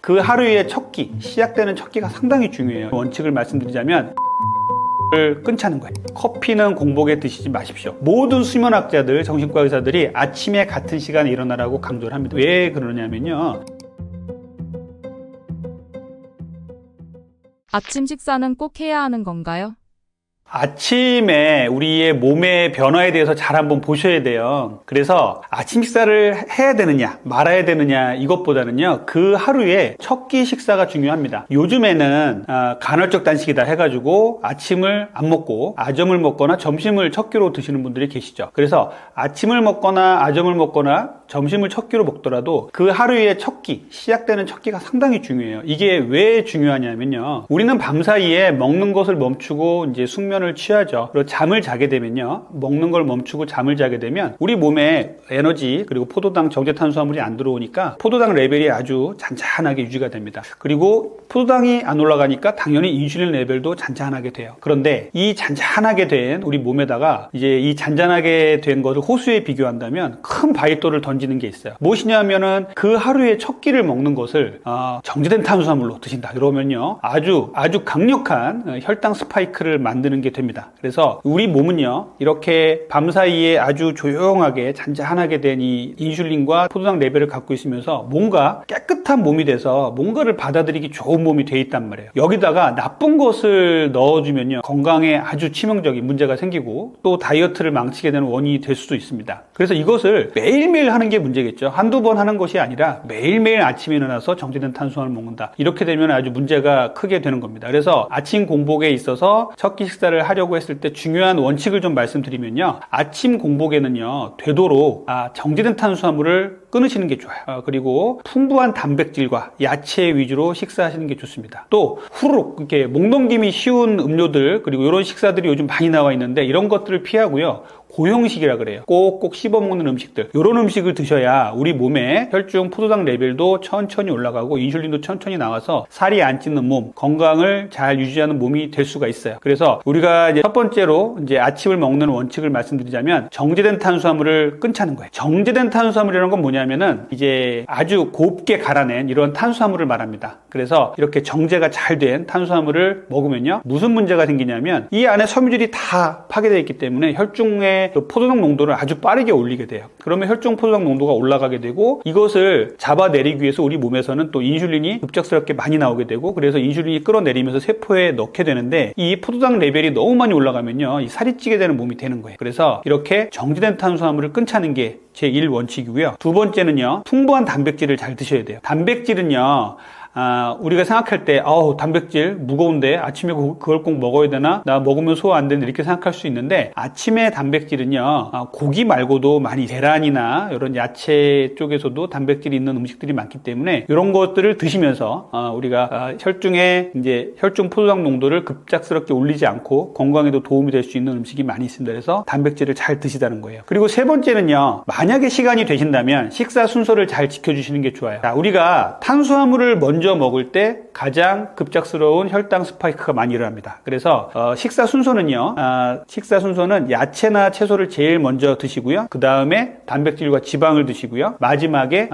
그 하루의 첫 끼, 시작되는 첫 끼가 상당히 중요해요. 원칙을 말씀드리자면 를 끊자는 거예요. 커피는 공복에 드시지 마십시오. 모든 수면학자들, 정신과 의사들이 아침에 같은 시간에 일어나라고 강조를 합니다. 왜 그러냐면요, 아침 식사는 꼭 해야 하는 건가요? 아침에 우리의 몸의 변화에 대해서 잘 한번 보셔야 돼요. 그래서 아침 식사를 해야 되느냐 말아야 되느냐 이것보다는요, 그 하루에 첫 끼 식사가 중요합니다. 요즘에는 간헐적 단식이다 해가지고 아침을 안 먹고 아점을 먹거나 점심을 첫 끼로 드시는 분들이 계시죠. 그래서 아침을 먹거나 아점을 먹거나 점심을 첫 끼로 먹더라도 그 하루의 첫 끼, 시작되는 첫 끼가 상당히 중요해요. 이게 왜 중요하냐면요, 우리는 밤사이에 먹는 것을 멈추고 이제 숙면을 취하죠. 그리고 잠을 자게 되면요, 먹는 걸 멈추고 잠을 자게 되면 우리 몸에 에너지 그리고 포도당, 정제탄수화물이 안 들어오니까 포도당 레벨이 아주 잔잔하게 유지가 됩니다. 그리고 포도당이 안 올라가니까 당연히 인슐린 레벨도 잔잔하게 돼요. 그런데 이 잔잔하게 된 우리 몸에다가 이제 이 잔잔하게 된 것을 호수에 비교한다면 큰 바위돌을 던지는 게 있어요. 무엇이냐면은 그 하루의 첫 끼를 먹는 것을 정제된 탄수화물로 드신다. 이러면요, 아주 강력한 혈당 스파이크를 만드는 게 됩니다. 그래서 우리 몸은요, 이렇게 밤사이에 아주 조용하게 잔잔하게 된 이 인슐린과 포도당 레벨을 갖고 있으면서 뭔가 깨끗한 몸이 돼서 뭔가를 받아들이기 좋은 몸이 돼 있단 말이에요. 여기다가 나쁜 것을 넣어주면요, 건강에 아주 치명적인 문제가 생기고 또 다이어트를 망치게 되는 원인이 될 수도 있습니다. 그래서 이것을 매일매일 하는 게 문제겠죠. 한두 번 하는 것이 아니라 매일매일 아침에 일어나서 정제된 탄수화물을 먹는다. 이렇게 되면 아주 문제가 크게 되는 겁니다. 그래서 아침 공복에 있어서 첫 끼 식사를 하려고 했을 때 중요한 원칙을 좀 말씀드리면요, 아침 공복에는요, 되도록 정제된 탄수화물을 끊으시는 게 좋아요. 그리고 풍부한 단백질과 야채 위주로 식사하시는 게 좋습니다. 또 후루룩 이렇게 목 넘김이 쉬운 음료들, 그리고 이런 식사들이 요즘 많이 나와 있는데 이런 것들을 피하고요, 고형식이라 그래요. 꼭꼭 씹어 먹는 음식들, 이런 음식을 드셔야 우리 몸에 혈중 포도당 레벨도 천천히 올라가고 인슐린도 천천히 나와서 살이 안 찌는 몸, 건강을 잘 유지하는 몸이 될 수가 있어요. 그래서 우리가 이제 첫 번째로 이제 아침을 먹는 원칙을 말씀드리자면 정제된 탄수화물을 끊자는 거예요. 정제된 탄수화물이라는 건 뭐냐면은 이제 아주 곱게 갈아낸 이런 탄수화물을 말합니다. 그래서 이렇게 정제가 잘 된 탄수화물을 먹으면요, 무슨 문제가 생기냐면 이 안에 섬유질이 다 파괴되어 있기 때문에 혈중에 포도당 농도를 아주 빠르게 올리게 돼요. 그러면 혈중 포도당 농도가 올라가게 되고 이것을 잡아내리기 위해서 우리 몸에서는 또 인슐린이 급작스럽게 많이 나오게 되고, 그래서 인슐린이 끌어내리면서 세포에 넣게 되는데 이 포도당 레벨이 너무 많이 올라가면요, 이 살이 찌게 되는 몸이 되는 거예요. 그래서 이렇게 정제된 탄수화물을 끊자는 게 제1원칙이고요. 두 번째는요, 풍부한 단백질을 잘 드셔야 돼요. 단백질은요, 우리가 생각할 때 단백질 무거운데 아침에 그걸 꼭 먹어야 되나? 나 먹으면 소화 안 되는데 이렇게 생각할 수 있는데, 아침에 단백질은요, 고기 말고도 많이 계란이나 이런 야채 쪽에서도 단백질이 있는 음식들이 많기 때문에 이런 것들을 드시면서 우리가 혈중에 이제 혈중 포도당 농도를 급작스럽게 올리지 않고 건강에도 도움이 될 수 있는 음식이 많이 있습니다. 그래서 단백질을 잘 드시다는 거예요. 그리고 세 번째는요, 만약에 시간이 되신다면 식사 순서를 잘 지켜주시는 게 좋아요. 우리가 탄수화물을 먼저 먹을 때 가장 급작스러운 혈당 스파이크가 많이 일어납니다. 그래서 식사 순서는 야채나 채소를 제일 먼저 드시고요, 그 다음에 단백질과 지방을 드시고요, 마지막에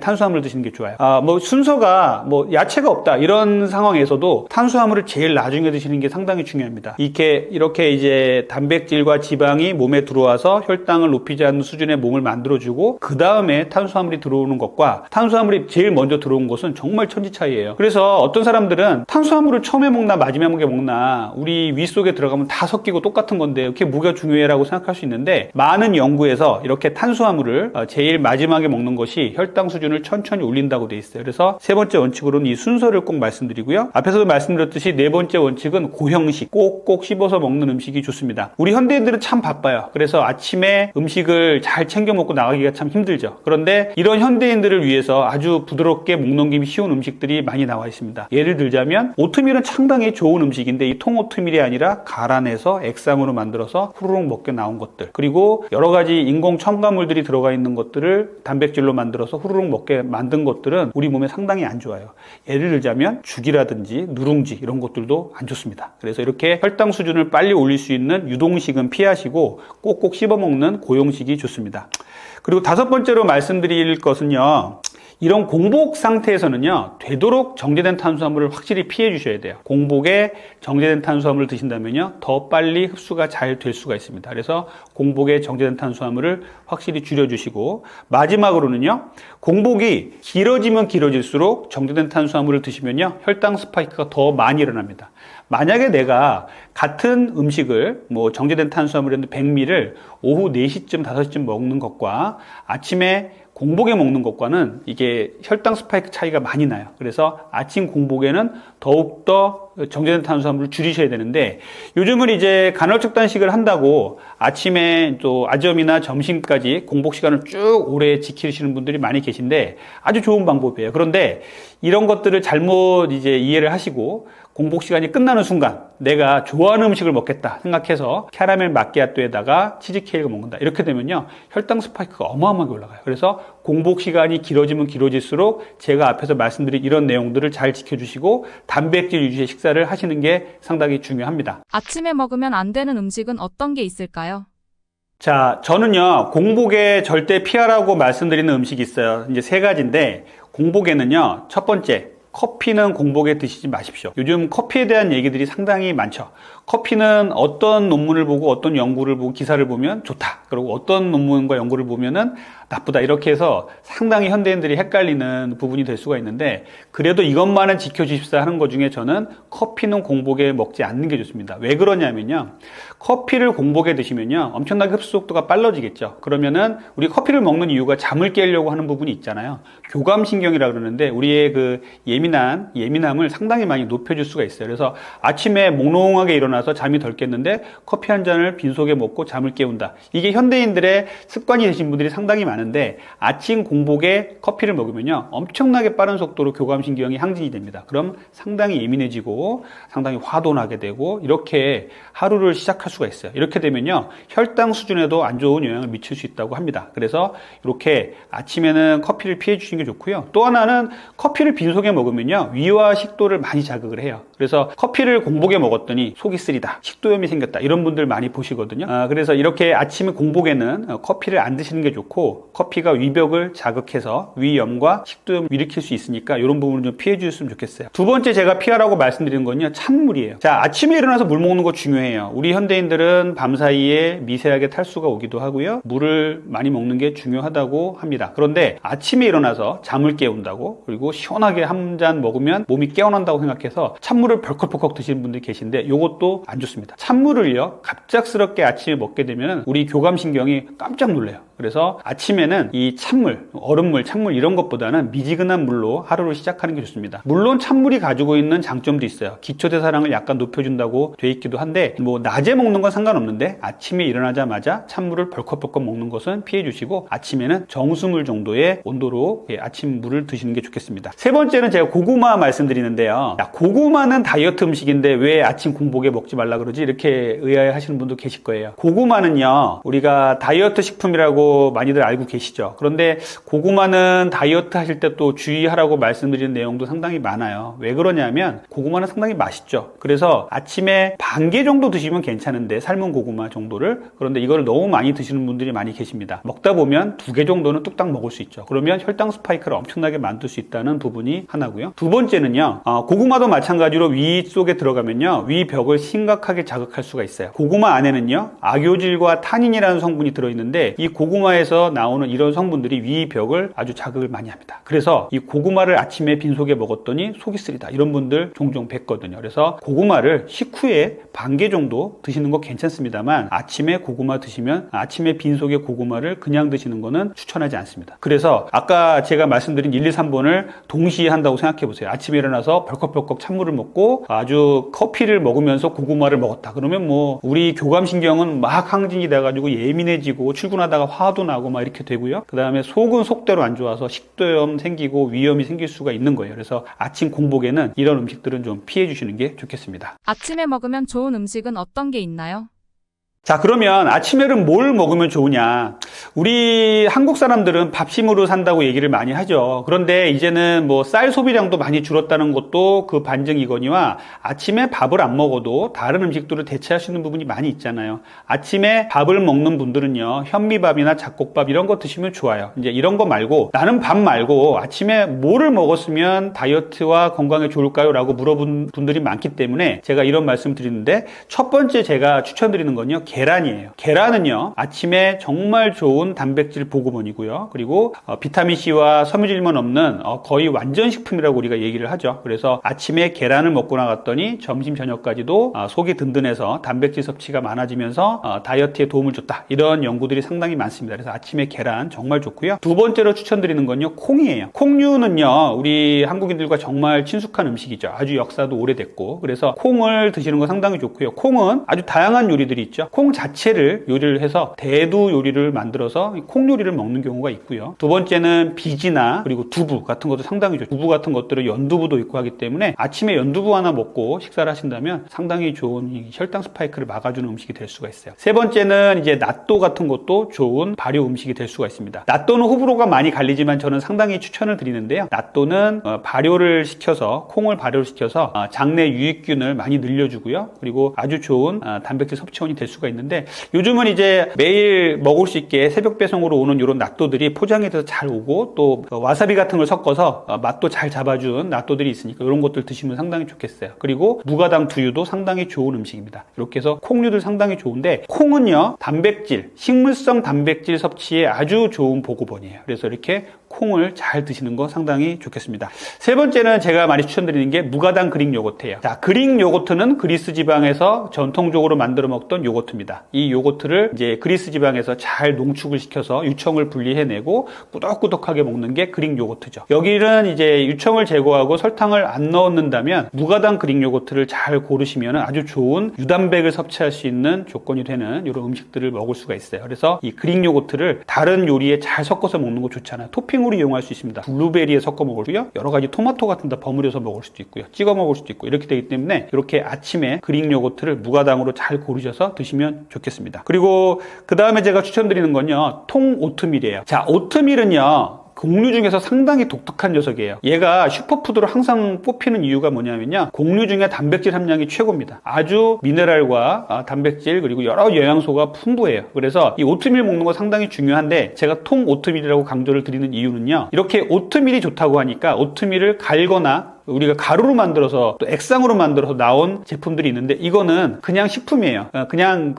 탄수화물을 드시는 게 좋아요. 순서가 야채가 없다 이런 상황에서도 탄수화물을 제일 나중에 드시는 게 상당히 중요합니다. 이렇게 이제 단백질과 지방이 몸에 들어와서 혈당을 높이지 않는 수준의 몸을 만들어주고 그 다음에 탄수화물이 들어오는 것과 탄수화물이 제일 먼저 들어온 것은 정말 천지 차이예요. 그래서 어떤 사람들은 탄수화물을 처음에 먹나 마지막에 먹나 우리 위 속에 들어가면 다 섞이고 똑같은 건데 이렇게 뭐가 중요해라고 생각할 수 있는데, 많은 연구에서 이렇게 탄수화물을 제일 마지막에 먹는 것이 혈당 수준을 천천히 올린다고 돼 있어요. 그래서 세 번째 원칙으로는 이 순서를 꼭 말씀드리고요, 앞에서도 말씀드렸듯이 네 번째 원칙은 고형식, 꼭꼭 씹어서 먹는 음식이 좋습니다. 우리 현대인들은 참 바빠요. 그래서 아침에 음식을 잘 챙겨 먹고 나가기가 참 힘들죠. 그런데 이런 현대인들을 위해서 아주 부드럽게 목 넘김이 쉬운 음식들이 많이 나와 있습니다. 예를 들자면 오트밀은 상당히 좋은 음식인데 이 통오트밀이 아니라 갈아내서 액상으로 만들어서 후루룩 먹게 나온 것들, 그리고 여러 가지 인공 첨가물들이 들어가 있는 것들을 단백질로 만들어서 후루룩 먹게 만든 것들은 우리 몸에 상당히 안 좋아요. 예를 들자면 죽이라든지 누룽지 이런 것들도 안 좋습니다. 그래서 이렇게 혈당 수준을 빨리 올릴 수 있는 유동식은 피하시고 꼭꼭 씹어 먹는 고형식이 좋습니다. 그리고 다섯 번째로 말씀드릴 것은요, 이런 공복 상태에서는요, 되도록 정제된 탄수화물을 확실히 피해 주셔야 돼요. 공복에 정제된 탄수화물을 드신다면요, 더 빨리 흡수가 잘 될 수가 있습니다. 그래서 공복에 정제된 탄수화물을 확실히 줄여주시고, 마지막으로는요, 공복이 길어지면 길어질수록 정제된 탄수화물을 드시면요, 혈당 스파이크가 더 많이 일어납니다. 만약에 내가 같은 음식을 정제된 탄수화물이었는데 100ml를 오후 4시쯤 5시쯤 먹는 것과 아침에 공복에 먹는 것과는 이게 혈당 스파이크 차이가 많이 나요. 그래서 아침 공복에는 더욱더 정제된 탄수화물을 줄이셔야 되는데, 요즘은 이제 간헐적 단식을 한다고 아침에 또 아점이나 점심까지 공복 시간을 쭉 오래 지키시는 분들이 많이 계신데 아주 좋은 방법이에요. 그런데 이런 것들을 잘못 이제 이해를 하시고 공복 시간이 끝나는 순간 내가 좋아하는 음식을 먹겠다 생각해서 캐러멜 마끼아또에다가 치즈케이크를 먹는다. 이렇게 되면요, 혈당 스파이크가 어마어마하게 올라가요. 그래서 공복 시간이 길어지면 길어질수록 제가 앞에서 말씀드린 이런 내용들을 잘 지켜주시고 단백질 위주의 식사를 하시는 게 상당히 중요합니다. 아침에 먹으면 안 되는 음식은 어떤 게 있을까요? 자, 저는요, 공복에 절대 피하라고 말씀드리는 음식이 있어요. 이제 3가지인데, 공복에는요, 첫 번째, 커피는 공복에 드시지 마십시오. 요즘 커피에 대한 얘기들이 상당히 많죠. 커피는 어떤 논문을 보고 어떤 연구를 보고 기사를 보면 좋다. 그리고 어떤 논문과 연구를 보면은 나쁘다. 이렇게 해서 상당히 현대인들이 헷갈리는 부분이 될 수가 있는데, 그래도 이것만은 지켜주십사 하는 것 중에 저는 커피는 공복에 먹지 않는 게 좋습니다. 왜 그러냐면요, 커피를 공복에 드시면요, 엄청나게 흡수 속도가 빨라지겠죠. 그러면은 우리 커피를 먹는 이유가 잠을 깨려고 하는 부분이 있잖아요. 교감신경이라 그러는데 우리의 그 예민함을 상당히 많이 높여줄 수가 있어요. 그래서 아침에 몽롱하게 일어나서 잠이 덜 깼는데 커피 한 잔을 빈속에 먹고 잠을 깨운다. 이게 현대인들의 습관이 되신 분들이 상당히 많은데, 아침 공복에 커피를 먹으면요, 엄청나게 빠른 속도로 교감신경이 항진이 됩니다. 그럼 상당히 예민해지고 상당히 화도 나게 되고 이렇게 하루를 시작할 수가 있어요. 이렇게 되면요, 혈당 수준에도 안 좋은 영향을 미칠 수 있다고 합니다. 그래서 이렇게 아침에는 커피를 피해 주시는 게 좋고요. 또 하나는 커피를 빈속에 먹으면요, 위와 식도를 많이 자극을 해요. 그래서 커피를 공복에 먹었더니 속이 쓰리다, 식도염이 생겼다, 이런 분들 많이 보시거든요. 그래서 이렇게 아침에 공복에는 커피를 안 드시는 게 좋고, 커피가 위벽을 자극해서 위염과 식도염을 일으킬 수 있으니까 이런 부분을 좀 피해 주셨으면 좋겠어요. 두 번째 제가 피하라고 말씀드리는 건요, 찬물이에요. 자, 아침에 일어나서 물 먹는 거 중요해요. 우리 현대인들은 밤사이에 미세하게 탈수가 오기도 하고요, 물을 많이 먹는 게 중요하다고 합니다. 그런데 아침에 일어나서 잠을 깨운다고, 그리고 시원하게 한 잔 먹으면 몸이 깨어난다고 생각해서 찬물을 벌컥벌컥 드시는 분들이 계신데 이것도 안 좋습니다. 찬물을요, 갑작스럽게 아침에 먹게 되면 우리 교감신경이 깜짝 놀래요. 그래서 아침에는 이 찬물, 얼음물, 찬물 이런 것보다는 미지근한 물로 하루를 시작하는 게 좋습니다. 물론 찬물이 가지고 있는 장점도 있어요. 기초대사량을 약간 높여준다고 돼 있기도 한데, 낮에 먹는 건 상관없는데 아침에 일어나자마자 찬물을 벌컥벌컥 먹는 것은 피해 주시고, 아침에는 정수물 정도의 온도로 아침 물을 드시는 게 좋겠습니다. 세 번째는 제가 고구마 말씀드리는데요. 고구마는 다이어트 음식인데 왜 아침 공복에 먹지 말라 그러지? 이렇게 의아해 하시는 분도 계실 거예요. 고구마는요, 우리가 다이어트 식품이라고 많이들 알고 계시죠. 그런데 고구마는 다이어트 하실 때 또 주의하라고 말씀드리는 내용도 상당히 많아요. 왜 그러냐면 고구마는 상당히 맛있죠. 그래서 아침에 반 개 정도 드시면 괜찮은데, 삶은 고구마 정도를. 그런데 이걸 너무 많이 드시는 분들이 많이 계십니다. 먹다 보면 2개 정도는 뚝딱 먹을 수 있죠. 그러면 혈당 스파이크를 엄청나게 만들 수 있다는 부분이 하나고요. 두 번째는요, 고구마도 마찬가지로 위 속에 들어가면요, 위 벽을 심각하게 자극할 수가 있어요. 고구마 안에는요, 악효질과 타닌이라는 성분이 들어있는데, 이 고구마에서 나오는 이런 성분들이 위 벽을 아주 자극을 많이 합니다. 그래서 이 고구마를 아침에 빈속에 먹었더니 속이 쓰리다, 이런 분들 종종 뵙거든요. 그래서 고구마를 식후에 반 개 정도 드시는 거 괜찮습니다만, 아침에 고구마 드시면 아침에 빈속에 고구마를 그냥 드시는 거는 추천하지 않습니다. 그래서 아까 제가 말씀드린 1, 2, 3번을 동시에 한다고 생각해 보세요. 아침에 일어나서 벌컥벌컥 찬물을 먹고 아주 커피를 먹으면서 고구마를 먹었다. 그러면 우리 교감신경은 막 항진이 돼가지고 예민해지고 출근하다가 화도 나고 막 이렇게 되고요. 그 다음에 속은 속대로 안 좋아서 식도염 생기고 위염이 생길 수가 있는 거예요. 그래서 아침 공복에는 이런 음식들은 좀 피해 주시는 게 좋겠습니다. 아침에 먹으면 좋은 음식은 어떤 게 있나요? 자, 그러면 아침에는 뭘 먹으면 좋으냐? 우리 한국 사람들은 밥심으로 산다고 얘기를 많이 하죠. 그런데 이제는 뭐 쌀 소비량도 많이 줄었다는 것도 그 반증이거니와 아침에 밥을 안 먹어도 다른 음식들을 대체할 수 있는 부분이 많이 있잖아요. 아침에 밥을 먹는 분들은요, 현미밥이나 잡곡밥 이런 거 드시면 좋아요. 이제 이런 거 말고 나는 밥 말고 아침에 뭐를 먹었으면 다이어트와 건강에 좋을까요? 라고 물어본 분들이 많기 때문에 제가 이런 말씀 드리는데, 첫 번째 제가 추천드리는 건요, 계란이에요. 계란은요, 아침에 정말 좋은 단백질 보고원이고요. 그리고 비타민C와 섬유질만 없는 거의 완전 식품이라고 우리가 얘기를 하죠. 그래서 아침에 계란을 먹고 나갔더니 점심 저녁까지도 속이 든든해서 단백질 섭취가 많아지면서 다이어트에 도움을 줬다. 이런 연구들이 상당히 많습니다. 그래서 아침에 계란 정말 좋고요. 두 번째로 추천드리는 건요, 콩이에요. 콩류는요, 우리 한국인들과 정말 친숙한 음식이죠. 아주 역사도 오래됐고, 그래서 콩을 드시는 거 상당히 좋고요. 콩은 아주 다양한 요리들이 있죠. 콩 자체를 요리를 해서 대두 요리를 만들어서 콩 요리를 먹는 경우가 있고요. 두 번째는 비지나 그리고 두부 같은 것도 상당히 좋죠. 두부 같은 것들은 연두부도 있고 하기 때문에 아침에 연두부 하나 먹고 식사를 하신다면 상당히 좋은 이 혈당 스파이크를 막아주는 음식이 될 수가 있어요. 세 번째는 이제 낫또 같은 것도 좋은 발효 음식이 될 수가 있습니다. 낫또는 호불호가 많이 갈리지만 저는 상당히 추천을 드리는데요. 낫또는 발효를 시켜서, 콩을 발효를 시켜서 장내 유익균을 많이 늘려주고요. 그리고 아주 좋은 단백질 섭취원이 될 수가 있는데, 요즘은 이제 매일 먹을 수 있게 새벽 배송으로 오는 이런 낫또들이 포장이 돼서 잘 오고, 또 와사비 같은 걸 섞어서 맛도 잘 잡아준 낫또들이 있으니까 이런 것들 드시면 상당히 좋겠어요. 그리고 무가당 두유도 상당히 좋은 음식입니다. 이렇게 해서 콩류들 상당히 좋은데, 콩은요, 단백질, 식물성 단백질 섭취에 아주 좋은 보고원이에요. 그래서 이렇게 콩을 잘 드시는 거 상당히 좋겠습니다. 세 번째는 제가 많이 추천드리는 게 무가당 그릭 요거트예요. 자, 그릭 요거트는 그리스 지방에서 전통적으로 만들어 먹던 요거트입니다. 이 요거트를 이제 그리스 지방에서 잘 농축을 시켜서 유청을 분리해내고 꾸덕꾸덕하게 먹는 게 그릭 요거트죠. 여기는 이제 유청을 제거하고 설탕을 안 넣는다면 무가당 그릭 요거트를 잘 고르시면 아주 좋은 유단백을 섭취할 수 있는 조건이 되는 이런 음식들을 먹을 수가 있어요. 그래서 이 그릭 요거트를 다른 요리에 잘 섞어서 먹는 거 좋잖아요. 토핑으로 이용할 수 있습니다. 블루베리에 섞어 먹을 수요, 여러 가지 토마토 같은 데 버무려서 먹을 수도 있고요. 찍어 먹을 수도 있고, 이렇게 되기 때문에 이렇게 아침에 그릭 요거트를 무가당으로 잘 고르셔서 드시면 좋겠습니다. 그리고 그 다음에 제가 추천드리는 건요, 통 오트밀이에요. 자, 오트밀은요, 곡류 중에서 상당히 독특한 녀석이에요. 얘가 슈퍼푸드로 항상 뽑히는 이유가 뭐냐면요, 곡류 중에 단백질 함량이 최고입니다. 아주 미네랄과 단백질 그리고 여러 영양소가 풍부해요. 그래서 이 오트밀 먹는 거 상당히 중요한데, 제가 통 오트밀이라고 강조를 드리는 이유는요, 이렇게 오트밀이 좋다고 하니까 오트밀을 갈거나 우리가 가루로 만들어서 또 액상으로 만들어서 나온 제품들이 있는데, 이거는 그냥 식품이에요. 그냥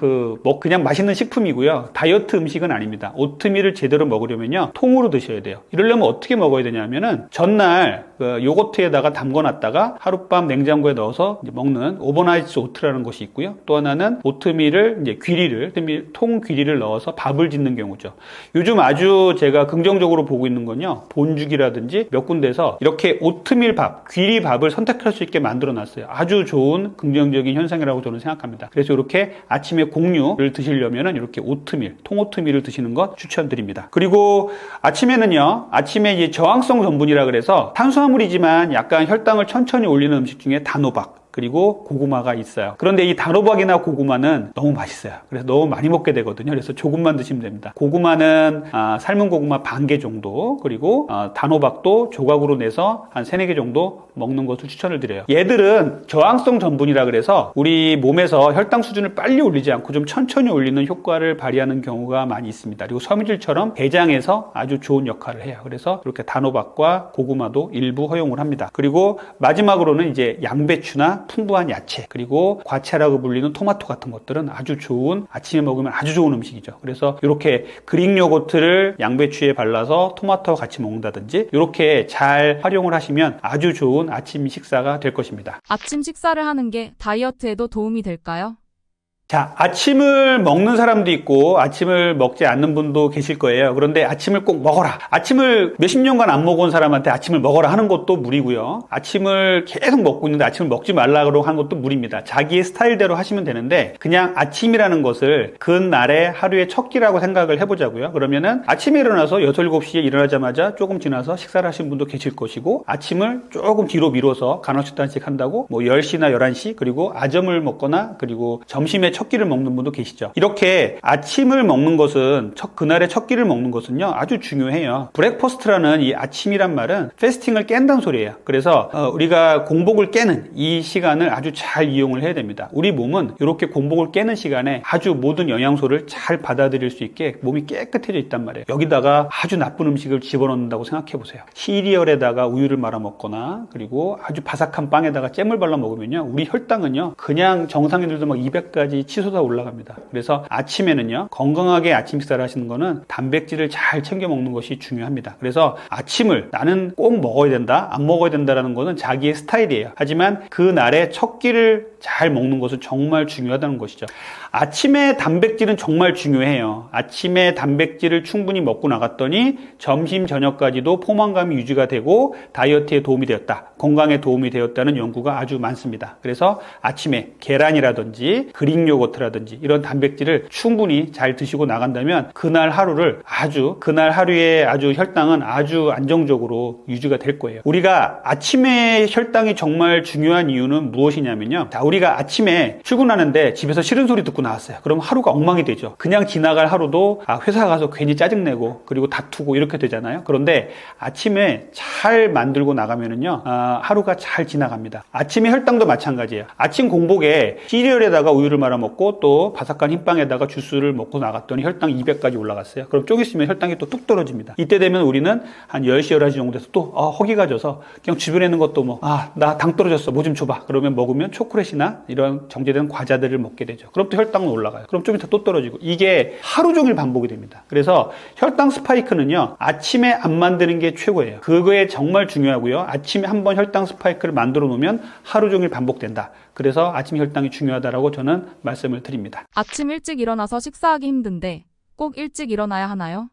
그냥 맛있는 식품이고요. 다이어트 음식은 아닙니다. 오트밀을 제대로 먹으려면요, 통으로 드셔야 돼요. 이러려면 어떻게 먹어야 되냐면은, 전날 요거트에다가 담궈놨다가 하룻밤 냉장고에 넣어서 이제 먹는 오버나이트 오트라는 것이 있고요. 또 하나는 오트밀을 이제 통 귀리를 넣어서 밥을 짓는 경우죠. 요즘 아주 제가 긍정적으로 보고 있는 건요, 본죽이라든지 몇 군데서 이렇게 오트밀 밥, 귀리 밥을 선택할 수 있게 만들어 놨어요. 아주 좋은 긍정적인 현상이라고 저는 생각합니다. 그래서 이렇게 아침에 곡류를 드시려면 이렇게 오트밀, 통오트밀을 드시는 것 추천드립니다. 그리고 아침에 이제 저항성 전분이라 그래서 탄수화물이지만 약간 혈당을 천천히 올리는 음식 중에 단호박, 그리고 고구마가 있어요. 그런데 이 단호박이나 고구마는 너무 맛있어요. 그래서 너무 많이 먹게 되거든요. 그래서 조금만 드시면 됩니다. 고구마는 삶은 고구마 반 개 정도, 그리고 단호박도 조각으로 내서 한 3-4개 정도 먹는 것을 추천을 드려요. 얘들은 저항성 전분이라 그래서 우리 몸에서 혈당 수준을 빨리 올리지 않고 좀 천천히 올리는 효과를 발휘하는 경우가 많이 있습니다. 그리고 섬유질처럼 대장에서 아주 좋은 역할을 해요. 그래서 이렇게 단호박과 고구마도 일부 허용을 합니다. 그리고 마지막으로는 이제 양배추나 풍부한 야채, 그리고 과채라고 불리는 토마토 같은 것들은 아주 좋은, 아침에 먹으면 아주 좋은 음식이죠. 그래서 이렇게 그릭 요거트를 양배추에 발라서 토마토와 같이 먹는다든지 이렇게 잘 활용을 하시면 아주 좋은 아침 식사가 될 것입니다. 아침 식사를 하는 게 다이어트에도 도움이 될까요? 자, 아침을 먹는 사람도 있고 아침을 먹지 않는 분도 계실 거예요. 그런데 아침을 꼭 먹어라, 아침을 몇십 년간 안 먹어온 사람한테 아침을 먹어라 하는 것도 무리고요. 아침을 계속 먹고 있는데 아침을 먹지 말라고 하는 것도 무리입니다. 자기의 스타일대로 하시면 되는데, 그냥 아침이라는 것을 그날의 하루의 첫 끼라고 생각을 해보자고요. 그러면은 아침에 일어나서 6, 7시에 일어나자마자 조금 지나서 식사를 하신 분도 계실 것이고, 아침을 조금 뒤로 미뤄서 간헐식단식 한다고 10시나 11시, 그리고 아점을 먹거나, 그리고 점심에 첫 끼를 먹는 분도 계시죠. 이렇게 아침을 먹는 것은 그날의 첫 끼를 먹는 것은요 아주 중요해요. 브렉퍼스트라는 이 아침이란 말은 패스팅을 깬다는 소리예요. 그래서 우리가 공복을 깨는 이 시간을 아주 잘 이용을 해야 됩니다. 우리 몸은 이렇게 공복을 깨는 시간에 아주 모든 영양소를 잘 받아들일 수 있게 몸이 깨끗해져 있단 말이에요. 여기다가 아주 나쁜 음식을 집어넣는다고 생각해 보세요. 시리얼에다가 우유를 말아 먹거나 그리고 아주 바삭한 빵에다가 잼을 발라 먹으면요 우리 혈당은요 그냥 정상인들도 막 200까지 치솟아 올라갑니다. 그래서 아침에는요 건강하게 아침 식사를 하시는 거는 단백질을 잘 챙겨 먹는 것이 중요합니다. 그래서 아침을 나는 꼭 먹어야 된다 안 먹어야 된다라는 거는 자기의 스타일이에요. 하지만 그 날의 첫 끼를 잘 먹는 것은 정말 중요하다는 것이죠. 아침에 단백질은 정말 중요해요. 아침에 단백질을 충분히 먹고 나갔더니 점심 저녁까지도 포만감이 유지가 되고 다이어트에 도움이 되었다, 건강에 도움이 되었다는 연구가 아주 많습니다. 그래서 아침에 계란이라든지 그릭 요거트라든지 이런 단백질을 충분히 잘 드시고 나간다면 그날 하루의 아주 혈당은 아주 안정적으로 유지가 될 거예요. 우리가 아침에 혈당이 정말 중요한 이유는 무엇이냐면요, 자, 우리가 아침에 출근하는데 집에서 싫은 소리 듣고 나왔어요. 그럼 하루가 엉망이 되죠. 그냥 지나갈 하루도 회사 가서 괜히 짜증내고 그리고 다투고 이렇게 되잖아요. 그런데 아침에 잘 만들고 나가면은요 하루가 잘 지나갑니다. 아침에 혈당도 마찬가지예요. 아침 공복에 시리얼에다가 우유를 말아 먹고 또 바삭한 흰빵에다가 주스를 먹고 나갔더니 혈당 200까지 올라갔어요. 그럼 좀 있으면 혈당이 또 뚝 떨어집니다. 이때 되면 우리는 한 10시 11시 정도 돼서 또 허기가 져서 그냥 주변에 있는 것도 나 당 떨어졌어 뭐 좀 줘봐. 그러면 먹으면 초콜릿이나 이런 정제된 과자들을 먹게 되죠. 그럼 또 혈당은 올라가요. 그럼 좀 이따 또 떨어지고, 이게 하루 종일 반복이 됩니다. 그래서 혈당 스파이크는요 아침에 안 만드는 게 최고예요. 그거에 정말 중요하고요. 아침에 한번 혈당 스파이크를 만들어 놓으면 하루 종일 반복된다. 그래서 아침 혈당이 중요하다라고 저는 말씀을 드립니다. 아침 일찍 일어나서 식사하기 힘든데 꼭 일찍 일어나야 하나요?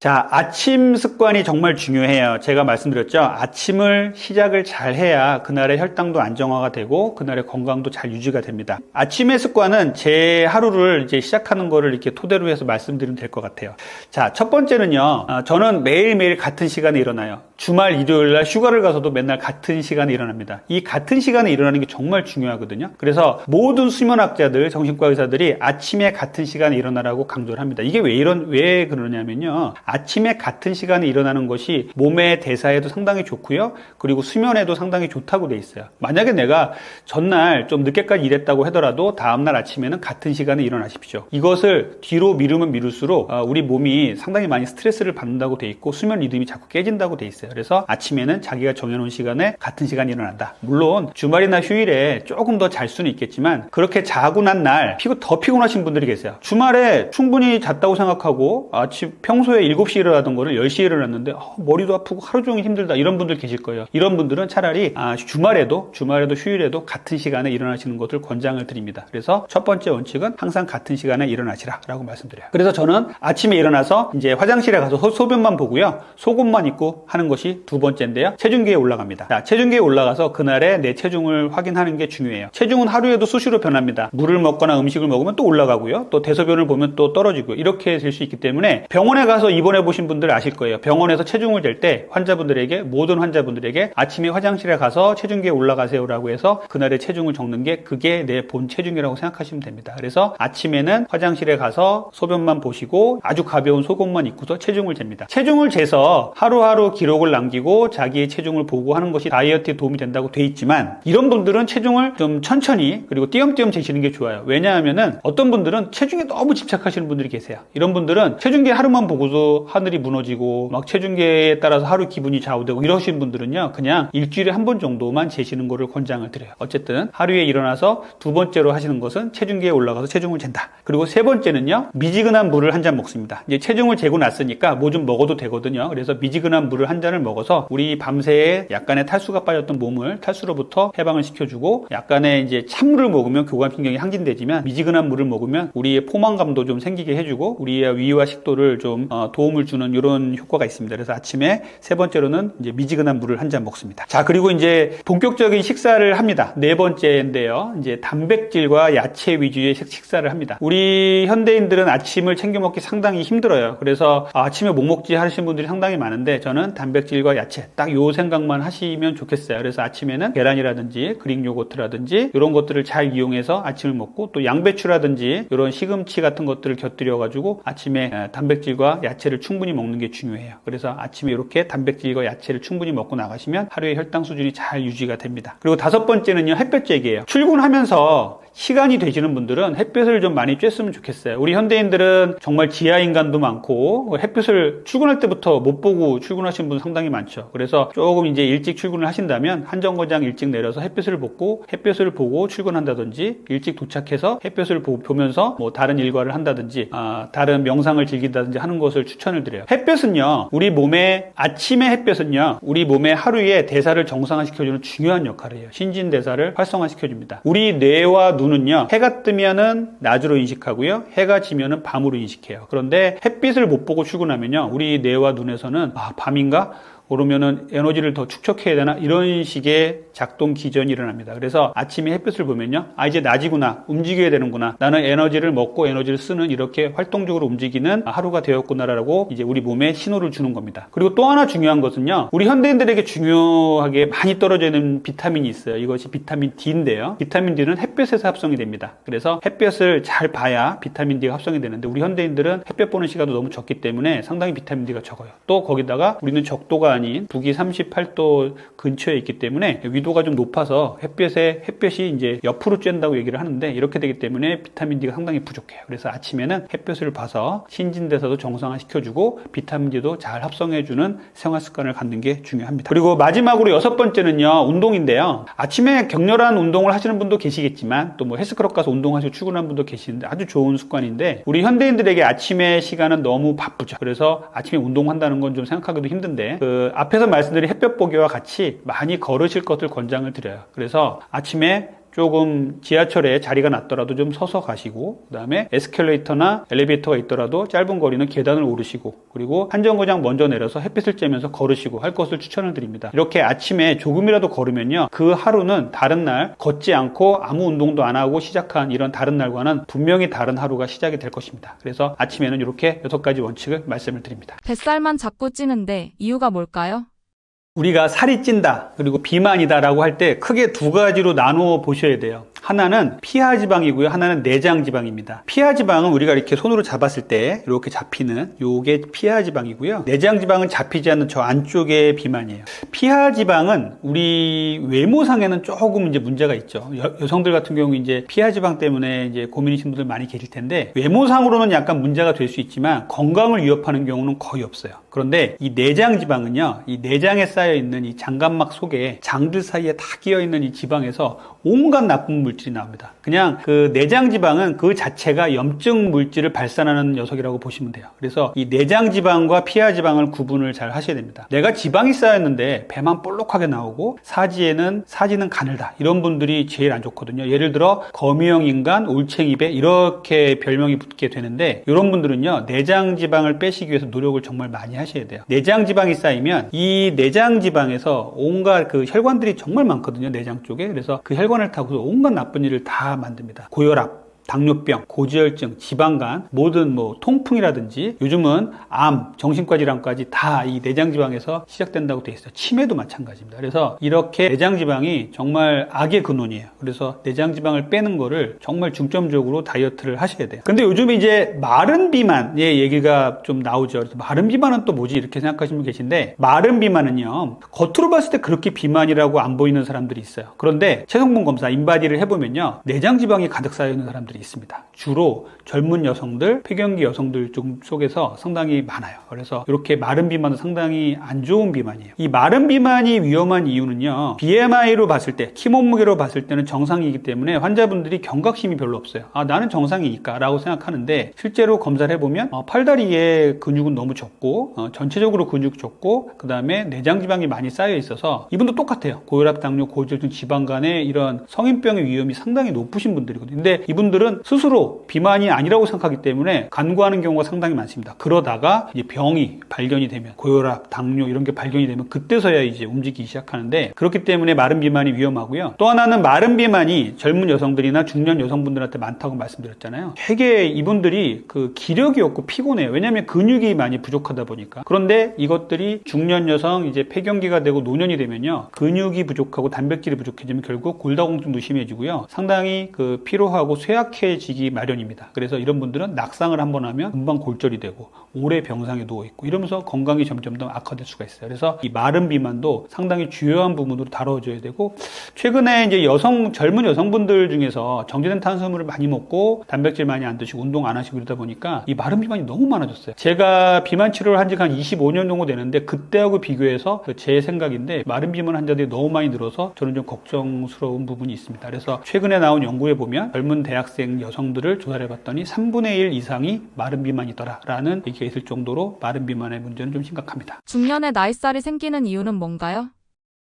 자, 아침 습관이 정말 중요해요. 제가 말씀드렸죠. 아침을 시작을 잘 해야 그날의 혈당도 안정화가 되고 그날의 건강도 잘 유지가 됩니다. 아침의 습관은 제 하루를 이제 시작하는 거를 이렇게 토대로 해서 말씀드리면 될 것 같아요. 자, 첫 번째는요. 저는 매일매일 같은 시간에 일어나요. 주말 일요일 날 휴가를 가서도 맨날 같은 시간에 일어납니다. 이 같은 시간에 일어나는 게 정말 중요하거든요. 그래서 모든 수면학자들, 정신과 의사들이 아침에 같은 시간에 일어나라고 강조를 합니다. 이게 왜 그러냐면요. 아침에 같은 시간에 일어나는 것이 몸의 대사에도 상당히 좋고요. 그리고 수면에도 상당히 좋다고 돼 있어요. 만약에 내가 전날 좀 늦게까지 일했다고 하더라도 다음날 아침에는 같은 시간에 일어나십시오. 이것을 뒤로 미루면 미룰수록 우리 몸이 상당히 많이 스트레스를 받는다고 돼 있고 수면 리듬이 자꾸 깨진다고 돼 있어요. 그래서 아침에는 자기가 정해놓은 시간에 같은 시간에 일어난다. 물론 주말이나 휴일에 조금 더 잘 수는 있겠지만 그렇게 자고 난 날 더 피곤하신 분들이 계세요. 주말에 충분히 잤다고 생각하고 평소에 7시에 일어나던 거를 10시에 일어났는데 머리도 아프고 하루 종일 힘들다, 이런 분들 계실 거예요. 이런 분들은 차라리 주말에도 휴일에도 같은 시간에 일어나시는 것을 권장을 드립니다. 그래서 첫 번째 원칙은 항상 같은 시간에 일어나시라 라고 말씀드려요. 그래서 저는 아침에 일어나서 이제 화장실에 가서 소변만 보고요, 속옷만 입고 하는 것이 두 번째인데요, 체중계에 올라갑니다. 자, 체중계에 올라가서 그날의 내 체중을 확인하는 게 중요해요. 체중은 하루에도 수시로 변합니다. 물을 먹거나 음식을 먹으면 또 올라가고요, 또 대소변을 보면 또 떨어지고, 이렇게 될 수 있기 때문에 병원에 가서 입원해 보신 분들 아실 거예요. 병원에서 체중을 잴 때 모든 환자분들에게 아침에 화장실에 가서 체중계에 올라가세요라고 해서 그날의 체중을 적는 게, 그게 내 본 체중이라고 생각하시면 됩니다. 그래서 아침에는 화장실에 가서 소변만 보시고 아주 가벼운 속옷만 입고서 체중을 잽니다. 체중을 재서 하루하루 기록을 남기고 자기의 체중을 보고 하는 것이 다이어트에 도움이 된다고 돼 있지만, 이런 분들은 체중을 좀 천천히 그리고 띄엄띄엄 재시는 게 좋아요. 왜냐하면은 어떤 분들은 체중에 너무 집착하시는 분들이 계세요. 이런 분들은 체중계 하루만 보고도 하늘이 무너지고 막 체중계에 따라서 하루 기분이 좌우되고 이러신 분들은요, 그냥 일주일에 한 번 정도만 재시는 거를 권장을 드려요. 어쨌든 하루에 일어나서 두 번째로 하시는 것은 체중계에 올라가서 체중을 잰다. 그리고 세 번째는요, 미지근한 물을 한 잔 먹습니다. 이제 체중을 재고 났으니까 뭐 좀 먹어도 되거든요. 그래서 미지근한 물을 한 잔을 먹어서 우리 밤새에 약간의 탈수가 빠졌던 몸을 탈수로부터 해방을 시켜주고, 약간의 이제 찬물을 먹으면 교감신경이 항진되지만 미지근한 물을 먹으면 우리의 포만감도 좀 생기게 해주고 우리의 위와 식도를 좀 도움을 주는 이런 효과가 있습니다. 그래서 아침에 세 번째로는 이제 미지근한 물을 한 잔 먹습니다. 자, 그리고 이제 본격적인 식사를 합니다. 네 번째인데요, 이제 단백질과 야채 위주의 식사를 합니다. 우리 현대인들은 아침을 챙겨 먹기 상당히 힘들어요. 그래서 아침에 뭐 먹지 하시는 분들이 상당히 많은데, 저는 단백질과 야채 딱 요 생각만 하시면 좋겠어요. 그래서 아침에는 계란이라든지 그릭 요거트라든지 이런 것들을 잘 이용해서 아침을 먹고 또 양배추라든지 이런 시금치 같은 것들을 곁들여 가지고 아침에 단백질과 야채를 충분히 먹는 게 중요해요. 그래서 아침에 이렇게 단백질과 야채를 충분히 먹고 나가시면 하루의 혈당 수준이 잘 유지가 됩니다. 그리고 5번째는요, 햇볕 쬐기예요. 출근하면서 시간이 되시는 분들은 햇볕을 좀 많이 쬐으면 좋겠어요. 우리 현대인들은 정말 지하인간도 많고 햇볕을 출근할 때부터 못 보고 출근하시는 분 상당히 많죠. 그래서 조금 이제 일찍 출근을 하신다면 한 정거장 일찍 내려서 햇볕을 보고 출근한다든지 일찍 도착해서 햇볕을 보면서 뭐 다른 일과를 한다든지 다른 명상을 즐긴다든지 하는 것을 추천을 드려요. 햇볕은요, 우리 몸의 아침의 햇볕은요, 우리 몸의 하루의 대사를 정상화시켜주는 중요한 역할을 해요. 신진대사를 활성화시켜줍니다. 우리 뇌와 눈은요, 해가 뜨면은 낮으로 인식하고요, 해가 지면은 밤으로 인식해요. 그런데 햇빛을 못 보고 출근하면요, 우리 뇌와 눈에서는 밤인가? 그러면은 에너지를 더 축적해야 되나? 이런 식의 작동 기전이 일어납니다. 그래서 아침에 햇빛을 보면요, 이제 낮이구나, 움직여야 되는구나, 나는 에너지를 먹고 에너지를 쓰는 이렇게 활동적으로 움직이는 하루가 되었구나라고 이제 우리 몸에 신호를 주는 겁니다. 그리고 또 하나 중요한 것은요, 우리 현대인들에게 중요하게 많이 떨어져 있는 비타민이 있어요. 이것이 비타민 D인데요, 비타민 D는 햇볕에서 합성이 됩니다. 그래서 햇볕을 잘 봐야 비타민 D가 합성이 되는데 우리 현대인들은 햇볕 보는 시간도 너무 적기 때문에 상당히 비타민 D가 적어요. 또 거기다가 우리는 적도가 아닌 북위 38도 근처에 있기 때문에 위도가 좀 높아서 햇볕이 이제 옆으로 쬐는다고 얘기를 하는데, 이렇게 되기 때문에 비타민 D가 상당히 부족해요. 그래서 아침에는 햇볕을 봐서 신진대사도 정상화 시켜주고 비타민 D도 잘 합성해주는 생활 습관을 갖는 게 중요합니다. 그리고 마지막으로 6번째는요, 운동인데요. 아침에 격렬한 운동을 하시는 분도 계시겠지만 또 뭐 헬스클럽 가서 운동하시고 출근하는 분도 계시는데 아주 좋은 습관인데, 우리 현대인들에게 아침의 시간은 너무 바쁘죠. 그래서 아침에 운동한다는 건 좀 생각하기도 힘든데, 앞에서 말씀드린 햇볕 보기와 같이 많이 걸으실 것을 권장을 드려요. 그래서 아침에 조금 지하철에 자리가 났더라도 좀 서서 가시고, 그 다음에 에스컬레이터나 엘리베이터가 있더라도 짧은 거리는 계단을 오르시고, 그리고 한 정거장 먼저 내려서 햇빛을 쬐면서 걸으시고 할 것을 추천을 드립니다. 이렇게 아침에 조금이라도 걸으면요, 그 하루는 다른 날 걷지 않고 아무 운동도 안 하고 시작한 이런 다른 날과는 분명히 다른 하루가 시작이 될 것입니다. 그래서 아침에는 이렇게 6가지 원칙을 말씀을 드립니다. 뱃살만 자꾸 찌는데 이유가 뭘까요? 우리가 살이 찐다, 그리고 비만이다 라고 할 때 크게 2가지로 나누어 보셔야 돼요. 하나는 피하지방이고요, 하나는 내장지방입니다. 피하지방은 우리가 이렇게 손으로 잡았을 때 이렇게 잡히는 요게 피하지방이고요, 내장지방은 잡히지 않는 저 안쪽의 비만이에요. 피하지방은 우리 외모상에는 조금 이제 문제가 있죠. 여성들 같은 경우 이제 피하지방 때문에 이제 고민이신 분들 많이 계실 텐데, 외모상으로는 약간 문제가 될 수 있지만 건강을 위협하는 경우는 거의 없어요. 그런데 이 내장지방은요, 이 내장에 쌓여 있는 이 장간막 속에 장들 사이에 다 끼어 있는 이 지방에서 온갖 나쁜 물질이 나옵니다. 그냥 그 내장지방은 그 자체가 염증 물질을 발산하는 녀석이라고 보시면 돼요. 그래서 이 내장지방과 피하지방을 구분을 잘 하셔야 됩니다. 내가 지방이 쌓였는데 배만 볼록하게 나오고 사지는 가늘다, 이런 분들이 제일 안 좋거든요. 예를 들어 거미형 인간, 올챙이배 이렇게 별명이 붙게 되는데, 이런 분들은요, 내장지방을 빼시기 위해서 노력을 정말 많이 하셔야 돼요. 내장지방이 쌓이면 이 내장지방에서 온갖 그 혈관들이 정말 많거든요, 내장 쪽에. 그래서 그 혈관을 타고서 온갖 나쁜 일을 다 만듭니다. 고혈압, 당뇨병, 고지혈증, 지방간, 모든 뭐 통풍이라든지 요즘은 암, 정신과 질환까지 다 이 내장지방에서 시작된다고 되어 있어요. 치매도 마찬가지입니다. 그래서 이렇게 내장지방이 정말 악의 근원이에요. 그래서 내장지방을 빼는 거를 정말 중점적으로 다이어트를 하셔야 돼요. 근데 요즘 이제 마른 비만의 얘기가 좀 나오죠. 그래서 마른 비만은 또 뭐지 이렇게 생각하시는 분 계신데, 마른 비만은요, 겉으로 봤을 때 그렇게 비만이라고 안 보이는 사람들이 있어요. 그런데 체성분 검사, 인바디를 해보면요, 내장지방이 가득 쌓여 있는 사람들이 있습니다. 주로 젊은 여성들, 폐경기 여성들 속에서 상당히 많아요. 그래서 이렇게 마른 비만은 상당히 안 좋은 비만이에요. 이 마른 비만이 위험한 이유는요, BMI로 봤을 때, 키 몸무게로 봤을 때는 정상이기 때문에 환자분들이 경각심이 별로 없어요. 나는 정상이니까 라고 생각하는데, 실제로 검사를 해보면 팔다리에 근육은 너무 적고 전체적으로 근육 적고, 그 다음에 내장지방이 많이 쌓여 있어서 이분도 똑같아요. 고혈압, 당뇨, 고지혈증, 지방간의 이런 성인병의 위험이 상당히 높으신 분들이거든요. 근데 이분들은 여성분들은 스스로 비만이 아니라고 생각하기 때문에 간구하는 경우가 상당히 많습니다. 그러다가 이제 병이 발견이 되면 고혈압, 당뇨 이런 게 발견이 되면 그때서야 이제 움직이기 시작하는데 그렇기 때문에 마른 비만이 위험하고요. 또 하나는 마른 비만이 젊은 여성들이나 중년 여성분들한테 많다고 말씀드렸잖아요. 되게 이분들이 그 기력이 없고 피곤해요. 왜냐하면 근육이 많이 부족하다 보니까. 그런데 이것들이 중년 여성 이제 폐경기가 되고 노년이 되면요. 근육이 부족하고 단백질이 부족해지면 결국 골다공증도 심해지고요. 상당히 그 피로하고 쇠약해지기 마련입니다. 그래서 이런 분들은 낙상을 한번 하면 금방 골절이 되고 오래 병상에 누워 있고 이러면서 건강이 점점 더 악화될 수가 있어요. 그래서 이 마른 비만도 상당히 주요한 부분으로 다뤄줘야 되고 최근에 이제 젊은 여성분들 중에서 정제된 탄수화물을 많이 먹고 단백질 많이 안 드시고 운동 안 하시고 이러다 보니까 이 마른 비만이 너무 많아졌어요. 제가 비만 치료를 한 지가 한 25년 정도 되는데 그때하고 비교해서 제 생각인데 마른 비만 환자들이 너무 많이 늘어서 저는 좀 걱정스러운 부분이 있습니다. 그래서 최근에 나온 연구에 보면 젊은 대학생 여성들을 조사를 해봤더니 3분의 1 이상이 마른 비만이더라라는 얘기가 있을 정도로 마른 비만의 문제는 좀 심각합니다. 중년에 나이살이 생기는 이유는 뭔가요?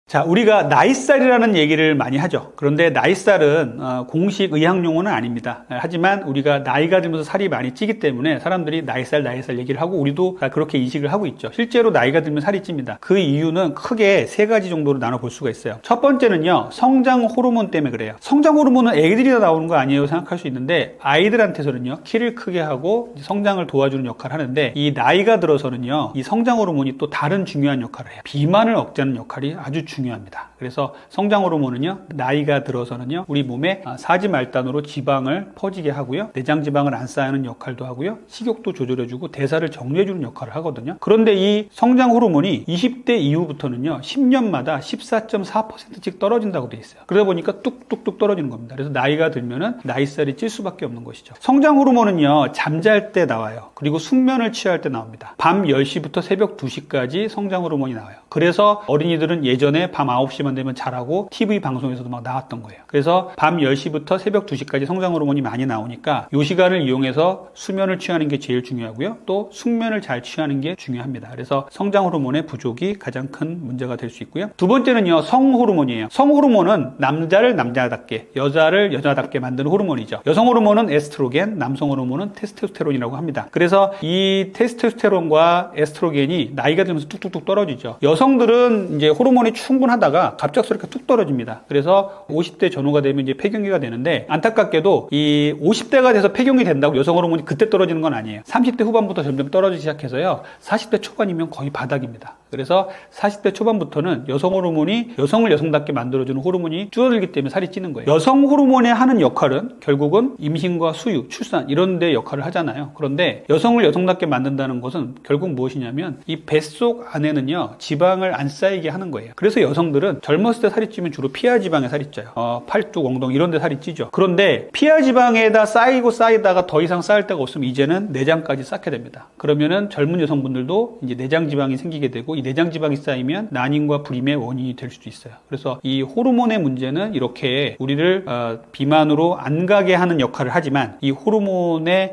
자, 우리가 나이살이라는 얘기를 많이 하죠. 그런데 나이살은 공식 의학 용어는 아닙니다. 하지만 우리가 나이가 들면서 살이 많이 찌기 때문에 사람들이 나이살 얘기를 하고 우리도 그렇게 인식을 하고 있죠. 실제로 나이가 들면 살이 찝니다. 그 이유는 크게 세 가지 정도로 나눠볼 수가 있어요. 첫 번째는요, 성장 호르몬 때문에 그래요. 성장 호르몬은 애기들이 다 나오는 거 아니에요 생각할 수 있는데 아이들한테서는요, 키를 크게 하고 성장을 도와주는 역할을 하는데 이 나이가 들어서는요, 이 성장 호르몬이 또 다른 중요한 역할을 해요. 비만을 억제하는 역할이 아주 중요합니다. 그래서 성장 호르몬은요, 나이가 들어서는요, 우리 몸에 사지 말단으로 지방을 퍼지게 하고요, 내장 지방을 안 쌓는 역할도 하고요, 식욕도 조절해주고 대사를 정리해주는 역할을 하거든요. 그런데 이 성장 호르몬이 20대 이후부터는요, 10년마다 14.4%씩 떨어진다고 돼 있어요. 그러다 보니까 뚝뚝뚝 떨어지는 겁니다. 그래서 나이가 들면은 나이살이 찔 수밖에 없는 것이죠. 성장 호르몬은요, 잠잘 때 나와요. 그리고 숙면을 취할 때 나옵니다. 밤 10시부터 새벽 2시까지 성장 호르몬이 나와요. 그래서 어린이들은 예전에 밤 9시만 되면 자라고 TV 방송에서도 막 나왔던 거예요. 그래서 밤 10시부터 새벽 2시까지 성장 호르몬이 많이 나오니까 이 시간을 이용해서 수면을 취하는 게 제일 중요하고요. 또 숙면을 잘 취하는 게 중요합니다. 그래서 성장 호르몬의 부족이 가장 큰 문제가 될 수 있고요. 두 번째는요, 성 호르몬이에요. 성 호르몬은 남자를 남자답게, 여자를 여자답게 만드는 호르몬이죠. 여성 호르몬은 에스트로겐, 남성 호르몬은 테스토스테론이라고 합니다. 그래서 이 테스토스테론과 에스트로겐이 나이가 들면서 뚝뚝뚝 떨어지죠. 여성들은 이제 호르몬이 충분하다가 갑작스럽게 툭 떨어집니다. 그래서 50대 전후가 되면 이제 폐경기가 되는데 안타깝게도 이 50대가 돼서 폐경이 된다고 여성 호르몬이 그때 떨어지는 건 아니에요. 30대 후반부터 점점 떨어지기 시작해서요. 40대 초반이면 거의 바닥입니다. 그래서 40대 초반부터는 여성 호르몬이 여성을 여성답게 만들어주는 호르몬이 줄어들기 때문에 살이 찌는 거예요. 여성 호르몬이 하는 역할은 결국은 임신과 수유, 출산 이런 데 역할을 하잖아요. 그런데 여성을 여성답게 만든다는 것은 결국 무엇이냐면 이 뱃속 안에는요, 지방을 안 쌓이게 하는 거예요. 그래서 여성들은 젊었을 때 살이 찌면 주로 피하 지방에 살이 쪄요. 팔뚝, 엉덩이 이런 데 살이 찌죠. 그런데 피하 지방에다 쌓이다가 더 이상 쌓일 데가 없으면 이제는 내장까지 쌓게 됩니다. 그러면은 젊은 여성분들도 이제 내장 지방이 생기게 되고 이 내장 지방이 쌓이면 난임과 불임의 원인이 될 수도 있어요. 그래서 이 호르몬의 문제는 이렇게 우리를 비만으로 안 가게 하는 역할을 하지만 이 호르몬이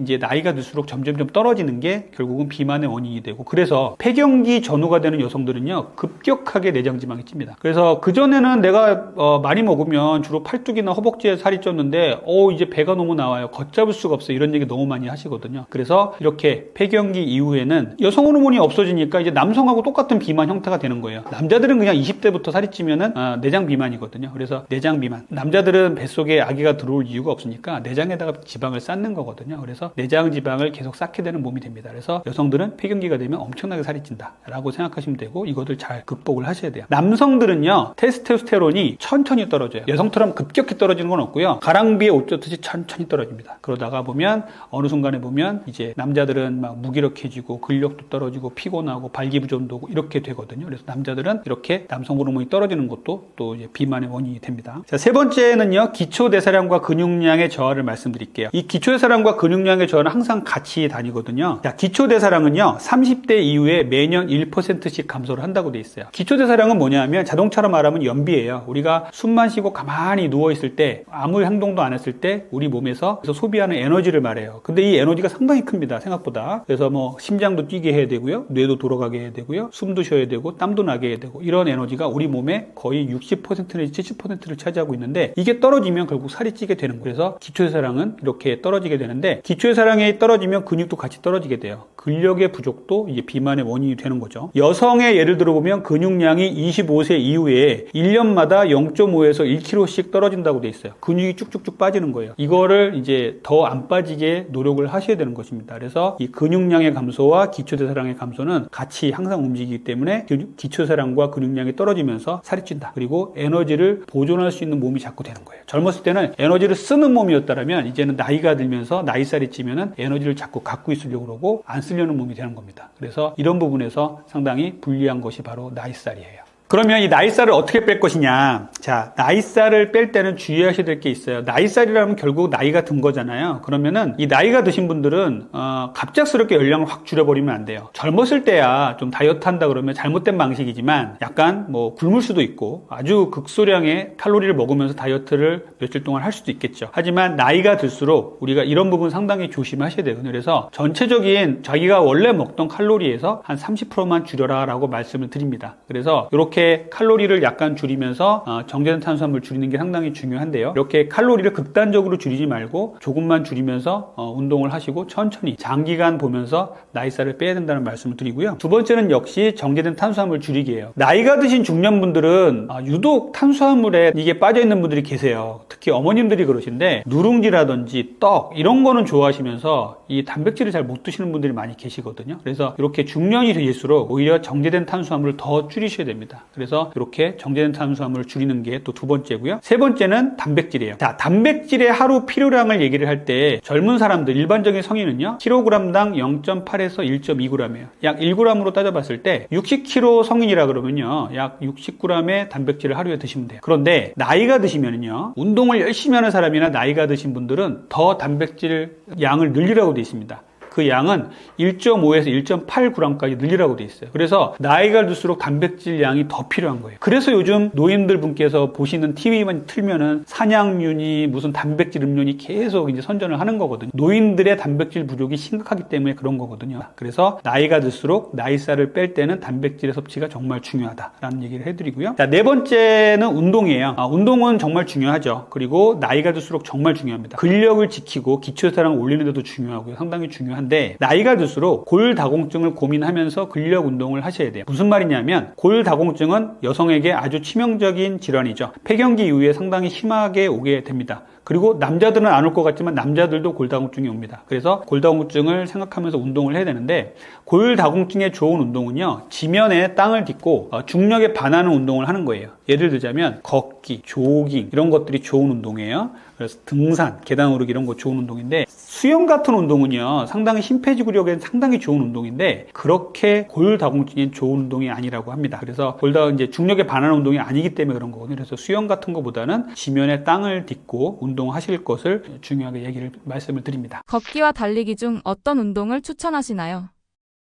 이제 나이가 들수록 점점점 떨어지는 게 결국은 비만의 원인이 되고 그래서 폐경기 전후가 되는 여성들은요, 급격하게 내장 지방이 찝니다. 그래서 그전에는 내가 많이 먹으면 주로 팔뚝이나 허벅지에 살이 쪘는데 이제 배가 너무 나와요. 걷잡을 수가 없어요. 이런 얘기 너무 많이 하시거든요. 그래서 이렇게 폐경기 이후에는 여성 호르몬이 없어지니까 이제 남성하고 똑같은 비만 형태가 되는 거예요. 남자들은 그냥 20대부터 살이 찌면은 내장 비만이거든요. 그래서 내장 비만. 남자들은 뱃속에 아기가 들어올 이유가 없으니까 내장에다가 지방을 쌓는 거거든요. 그래서 내장 지방을 계속 쌓게 되는 몸이 됩니다. 그래서 여성들은 폐경기가 되면 엄청나게 살이 찐다라고 생각하시면 되고 이것을 잘 극복을 하셔야 돼요. 남성들은요, 테스토스테론이 천천히 떨어져요. 여성처럼 급격히 떨어지는 건 없고요. 가랑비에 옷 젖듯이 천천히 떨어집니다. 그러다가 보면 어느 순간에 보면 이제 남자들은 막 무기력해지고 근력도 떨어지고 피곤하고 발기부전도 오고 이렇게 되거든요. 그래서 남자들은 이렇게 남성 호르몬이 떨어지는 것도 또 이제 비만의 원인이 됩니다. 자, 세 번째는요, 기초대사량과 근육량의 저하를 말씀드릴게요. 이 기초대사량과 근육량의 저하는 항상 같이 다니거든요. 자, 기초대사량은요, 30대 이후에 매년 1%씩 감소를 한다고 돼 있어요. 있어요. 기초대사량은 뭐냐면 자동차로 말하면 연비예요. 우리가 숨만 쉬고 가만히 누워있을 때 아무 행동도 안 했을 때 우리 몸에서 소비하는 에너지를 말해요. 근데 이 에너지가 상당히 큽니다. 생각보다. 그래서 뭐 심장도 뛰게 해야 되고요. 뇌도 돌아가게 해야 되고요. 숨도 쉬어야 되고 땀도 나게 해야 되고 이런 에너지가 우리 몸의 거의 60% 내지 70%를 차지하고 있는데 이게 떨어지면 결국 살이 찌게 되는 거예요. 그래서 기초대사량은 이렇게 떨어지게 되는데 기초대사량이 떨어지면 근육도 같이 떨어지게 돼요. 근력의 부족도 이제 비만의 원인이 되는 거죠. 여성의 예를 들어보면 근육량이 25세 이후에 1년마다 0.5에서 1kg씩 떨어진다고 돼 있어요. 근육이 쭉쭉쭉 빠지는 거예요. 이거를 이제 더 안 빠지게 노력을 하셔야 되는 것입니다. 그래서 이 근육량의 감소와 기초대사량의 감소는 같이 항상 움직이기 때문에 기초대사량과 근육량이 떨어지면서 살이 찐다. 그리고 에너지를 보존할 수 있는 몸이 자꾸 되는 거예요. 젊었을 때는 에너지를 쓰는 몸이었다면 이제는 나이가 들면서 나이살이 찌면은 에너지를 자꾸 갖고 있으려고 그러고 안 쓰려는 몸이 되는 겁니다. 그래서 이런 부분에서 상당히 불리한 것이 바로 나이살이에요. 그러면 이 나이살을 어떻게 뺄 것이냐? 자, 나이살을 뺄 때는 주의하셔야 될 게 있어요. 나이살이라면 결국 나이가 든 거잖아요. 그러면은 이 나이가 드신 분들은 갑작스럽게 열량을 확 줄여버리면 안 돼요. 젊었을 때야 좀 다이어트 한다 그러면 잘못된 방식이지만 약간 뭐 굶을 수도 있고 아주 극소량의 칼로리를 먹으면서 다이어트를 며칠 동안 할 수도 있겠죠. 하지만 나이가 들수록 우리가 이런 부분 상당히 조심하셔야 되거든요. 그래서 전체적인 자기가 원래 먹던 칼로리에서 한 30%만 줄여라 라고 말씀을 드립니다. 그래서 이렇게 칼로리를 약간 줄이면서 정제된 탄수화물 줄이는 게 상당히 중요한데요. 이렇게 칼로리를 극단적으로 줄이지 말고 조금만 줄이면서 운동을 하시고 천천히 장기간 보면서 나이살을 빼야 된다는 말씀을 드리고요. 두 번째는 역시 정제된 탄수화물 줄이기예요. 나이가 드신 중년분들은 유독 탄수화물에 이게 빠져있는 분들이 계세요. 특히 어머님들이 그러신데 누룽지라든지 떡 이런 거는 좋아하시면서 이 단백질을 잘 못 드시는 분들이 많이 계시거든요. 그래서 이렇게 중년이 될수록 오히려 정제된 탄수화물을 더 줄이셔야 됩니다. 그래서 이렇게 정제된 탄수화물을 줄이는 게 또 두 번째고요. 세 번째는 단백질이에요. 자, 단백질의 하루 필요량을 얘기를 할 때 젊은 사람들, 일반적인 성인은요, kg당 0.8에서 1.2g이에요. 약 1g으로 따져봤을 때 60kg 성인이라 그러면요, 약 60g의 단백질을 하루에 드시면 돼요. 그런데 나이가 드시면요, 운동을 열심히 하는 사람이나 나이가 드신 분들은 더 단백질 양을 늘리라고 되어 있습니다. 그 양은 1.5에서 1.8g까지 늘리라고 돼 있어요. 그래서 나이가 들수록 단백질 양이 더 필요한 거예요. 그래서 요즘 노인들 분께서 보시는 TV만 틀면은 산양균이 무슨 단백질 음료니 계속 이제 선전을 하는 거거든요. 노인들의 단백질 부족이 심각하기 때문에 그런 거거든요. 그래서 나이가 들수록 나이살을 뺄 때는 단백질의 섭취가 정말 중요하다라는 얘기를 해드리고요. 자, 네 번째는 운동이에요. 운동은 정말 중요하죠. 그리고 나이가 들수록 정말 중요합니다. 근력을 지키고 기초대사량을 올리는 데도 중요하고요. 상당히 중요한데 나이가 들수록 골다공증을 고민하면서 근력 운동을 하셔야 돼요. 무슨 말이냐면 골다공증은 여성에게 아주 치명적인 질환이죠. 폐경기 이후에 상당히 심하게 오게 됩니다. 그리고 남자들은 안 올 것 같지만 남자들도 골다공증이 옵니다. 그래서 골다공증을 생각하면서 운동을 해야 되는데 골다공증에 좋은 운동은요, 지면에 땅을 딛고 중력에 반하는 운동을 하는 거예요. 예를 들자면 걷기, 조깅 이런 것들이 좋은 운동이에요. 그래서 등산, 계단 오르기 이런 거 좋은 운동인데 수영 같은 운동은요, 상당히 심폐지구력에 상당히 좋은 운동인데 그렇게 골다공증에 좋은 운동이 아니라고 합니다. 그래서 이제 중력에 반하는 운동이 아니기 때문에 그런 거거든요. 그래서 수영 같은 것보다는 지면에 땅을 딛고 운동하실 것을 중요하게 말씀을 드립니다. 걷기와 달리기 중 어떤 운동을 추천하시나요?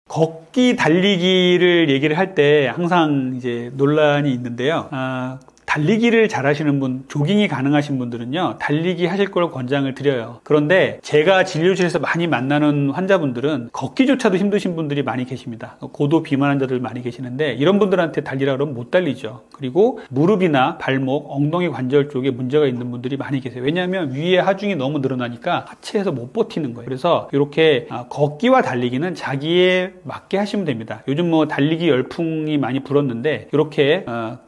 걷기, 달리기를 얘기를 할 때 항상 이제 논란이 있는데요. 달리기를 잘하시는 분, 조깅이 가능하신 분들은요, 달리기 하실 걸 권장을 드려요. 그런데 제가 진료실에서 많이 만나는 환자분들은 걷기조차도 힘드신 분들이 많이 계십니다. 고도 비만 환자들 많이 계시는데 이런 분들한테 달리라 그러면 못 달리죠. 그리고 무릎이나 발목, 엉덩이 관절 쪽에 문제가 있는 분들이 많이 계세요. 왜냐하면 위에 하중이 너무 늘어나니까 하체에서 못 버티는 거예요. 그래서 이렇게 걷기와 달리기는 자기에 맞게 하시면 됩니다. 요즘 뭐 달리기 열풍이 많이 불었는데 이렇게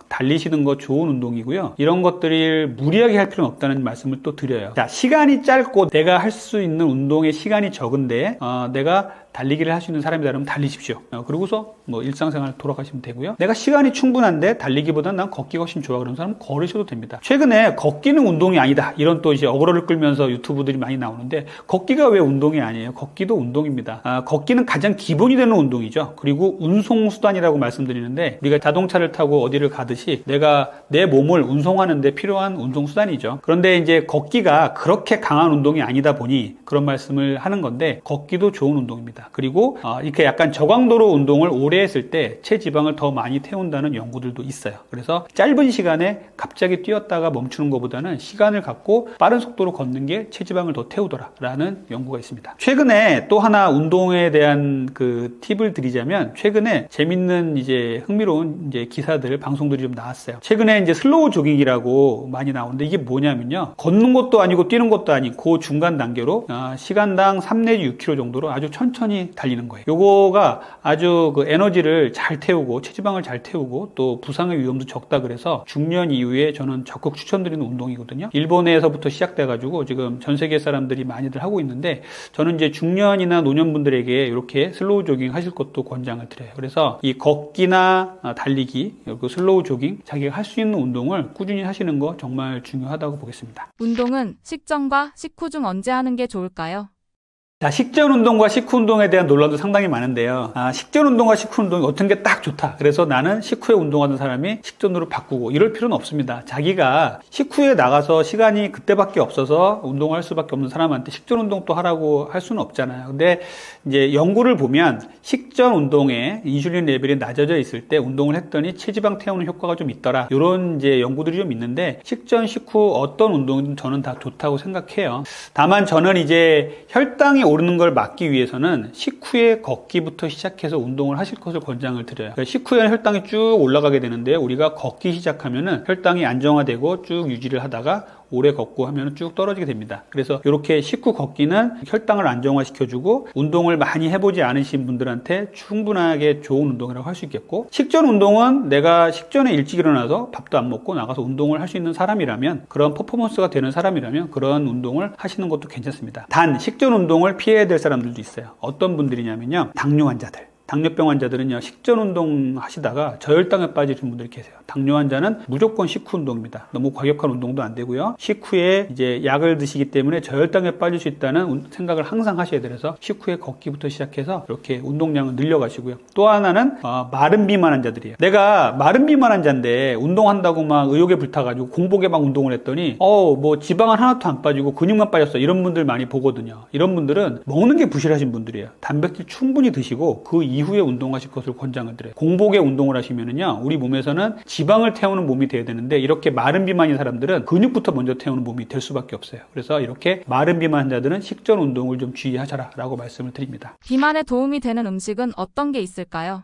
달리시는 거 좋은 운동이고요. 이런 것들을 무리하게 할 필요는 없다는 말씀을 또 드려요. 자, 시간이 짧고 내가 할 수 있는 운동의 시간이 적은데 내가 달리기를 할 수 있는 사람이라면 달리십시오. 그러고서 뭐 일상생활 돌아가시면 되고요. 내가 시간이 충분한데 달리기보다는 난 걷기가 훨씬 좋아 그런 사람은 걸으셔도 됩니다. 최근에 걷기는 운동이 아니다 이런 또 이제 어그로를 끌면서 유튜브들이 많이 나오는데 걷기가 왜 운동이 아니에요? 걷기도 운동입니다. 걷기는 가장 기본이 되는 운동이죠. 그리고 운송수단이라고 말씀드리는데 우리가 자동차를 타고 어디를 가듯이 내가 내 몸을 운송하는 데 필요한 운송수단이죠. 그런데 이제 걷기가 그렇게 강한 운동이 아니다 보니 그런 말씀을 하는 건데 걷기도 좋은 운동입니다. 있습니다. 그리고 이렇게 약간 저강도로 운동을 오래 했을 때 체지방을 더 많이 태운다는 연구들도 있어요. 그래서 짧은 시간에 갑자기 뛰었다가 멈추는 것보다는 시간을 갖고 빠른 속도로 걷는 게 체지방을 더 태우더라라는 연구가 있습니다. 최근에 또 하나 운동에 대한 그 팁을 드리자면, 최근에 재밌는 이제 흥미로운 이제 기사들, 방송들이 좀 나왔어요. 최근에 이제 슬로우 조깅이라고 많이 나오는데, 이게 뭐냐면요, 걷는 것도 아니고 뛰는 것도 아닌 그 중간 단계로 시간당 3 내지 6km 정도로 아주 천천히 달리는 거예요. 요거가 아주 그 에너지를 잘 태우고 체지방을 잘 태우고 또 부상의 위험도 적다 그래서 중년 이후에 저는 적극 추천드리는 운동이거든요. 일본에서부터 시작돼가지고 지금 전 세계 사람들이 많이들 하고 있는데, 저는 이제 중년이나 노년분들에게 이렇게 슬로우 조깅 하실 것도 권장을 드려요. 그래서 이 걷기나 달리기, 그리고 슬로우 조깅, 자기가 할 수 있는 운동을 꾸준히 하시는 거 정말 중요하다고 보겠습니다. 운동은 식전과 식후 중 언제 하는 게 좋을까요? 자, 식전 운동과 식후 운동에 대한 논란도 상당히 많은데요. 식전 운동과 식후 운동이 어떤 게 딱 좋다, 그래서 나는 식후에 운동하는 사람이 식전으로 바꾸고 이럴 필요는 없습니다. 자기가 식후에 나가서 시간이 그때밖에 없어서 운동할 수밖에 없는 사람한테 식전 운동 또 하라고 할 수는 없잖아요. 근데 이제 연구를 보면 식전 운동에 인슐린 레벨이 낮아져 있을 때 운동을 했더니 체지방 태우는 효과가 좀 있더라, 이런 이제 연구들이 좀 있는데, 식전 식후 어떤 운동이든 저는 다 좋다고 생각해요. 다만 저는 이제 혈당이 오르는 걸 막기 위해서는 식후에 걷기부터 시작해서 운동을 하실 것을 권장을 드려요. 그러니까 식후에는 혈당이 쭉 올라가게 되는데, 우리가 걷기 시작하면은 혈당이 안정화되고 쭉 유지를 하다가 오래 걷고 하면 쭉 떨어지게 됩니다. 그래서 이렇게 식후 걷기는 혈당을 안정화시켜주고 운동을 많이 해보지 않으신 분들한테 충분하게 좋은 운동이라고 할 수 있겠고, 식전 운동은 내가 식전에 일찍 일어나서 밥도 안 먹고 나가서 운동을 할 수 있는 사람이라면, 그런 퍼포먼스가 되는 사람이라면 그런 운동을 하시는 것도 괜찮습니다. 단 식전 운동을 피해야 될 사람들도 있어요. 어떤 분들이냐면요, 당뇨 환자들. 당뇨병 환자들은요, 식전 운동 하시다가 저혈당에 빠지신 분들이 계세요. 당뇨 환자는 무조건 식후 운동입니다. 너무 과격한 운동도 안 되고요. 식후에 이제 약을 드시기 때문에 저혈당에 빠질 수 있다는 생각을 항상 하셔야 돼서 식후에 걷기부터 시작해서 이렇게 운동량을 늘려가시고요. 또 하나는 마른 비만 환자들이에요. 내가 마른 비만 환자인데 운동한다고 막 의욕에 불타가지고 공복에 막 운동을 했더니 뭐 지방은 하나도 안 빠지고 근육만 빠졌어, 이런 분들 많이 보거든요. 이런 분들은 먹는 게 부실하신 분들이에요. 단백질 충분히 드시고 그 이후에 운동하실 것을 권장을 드려요. 공복에 운동을 하시면은요, 우리 몸에서는 지방을 태우는 몸이 돼야 되는데, 이렇게 마른 비만인 사람들은 근육부터 먼저 태우는 몸이 될 수밖에 없어요. 그래서 이렇게 마른 비만 환자들은 식전 운동을 좀 주의하셔라라고 말씀을 드립니다. 비만에 도움이 되는 음식은 어떤 게 있을까요?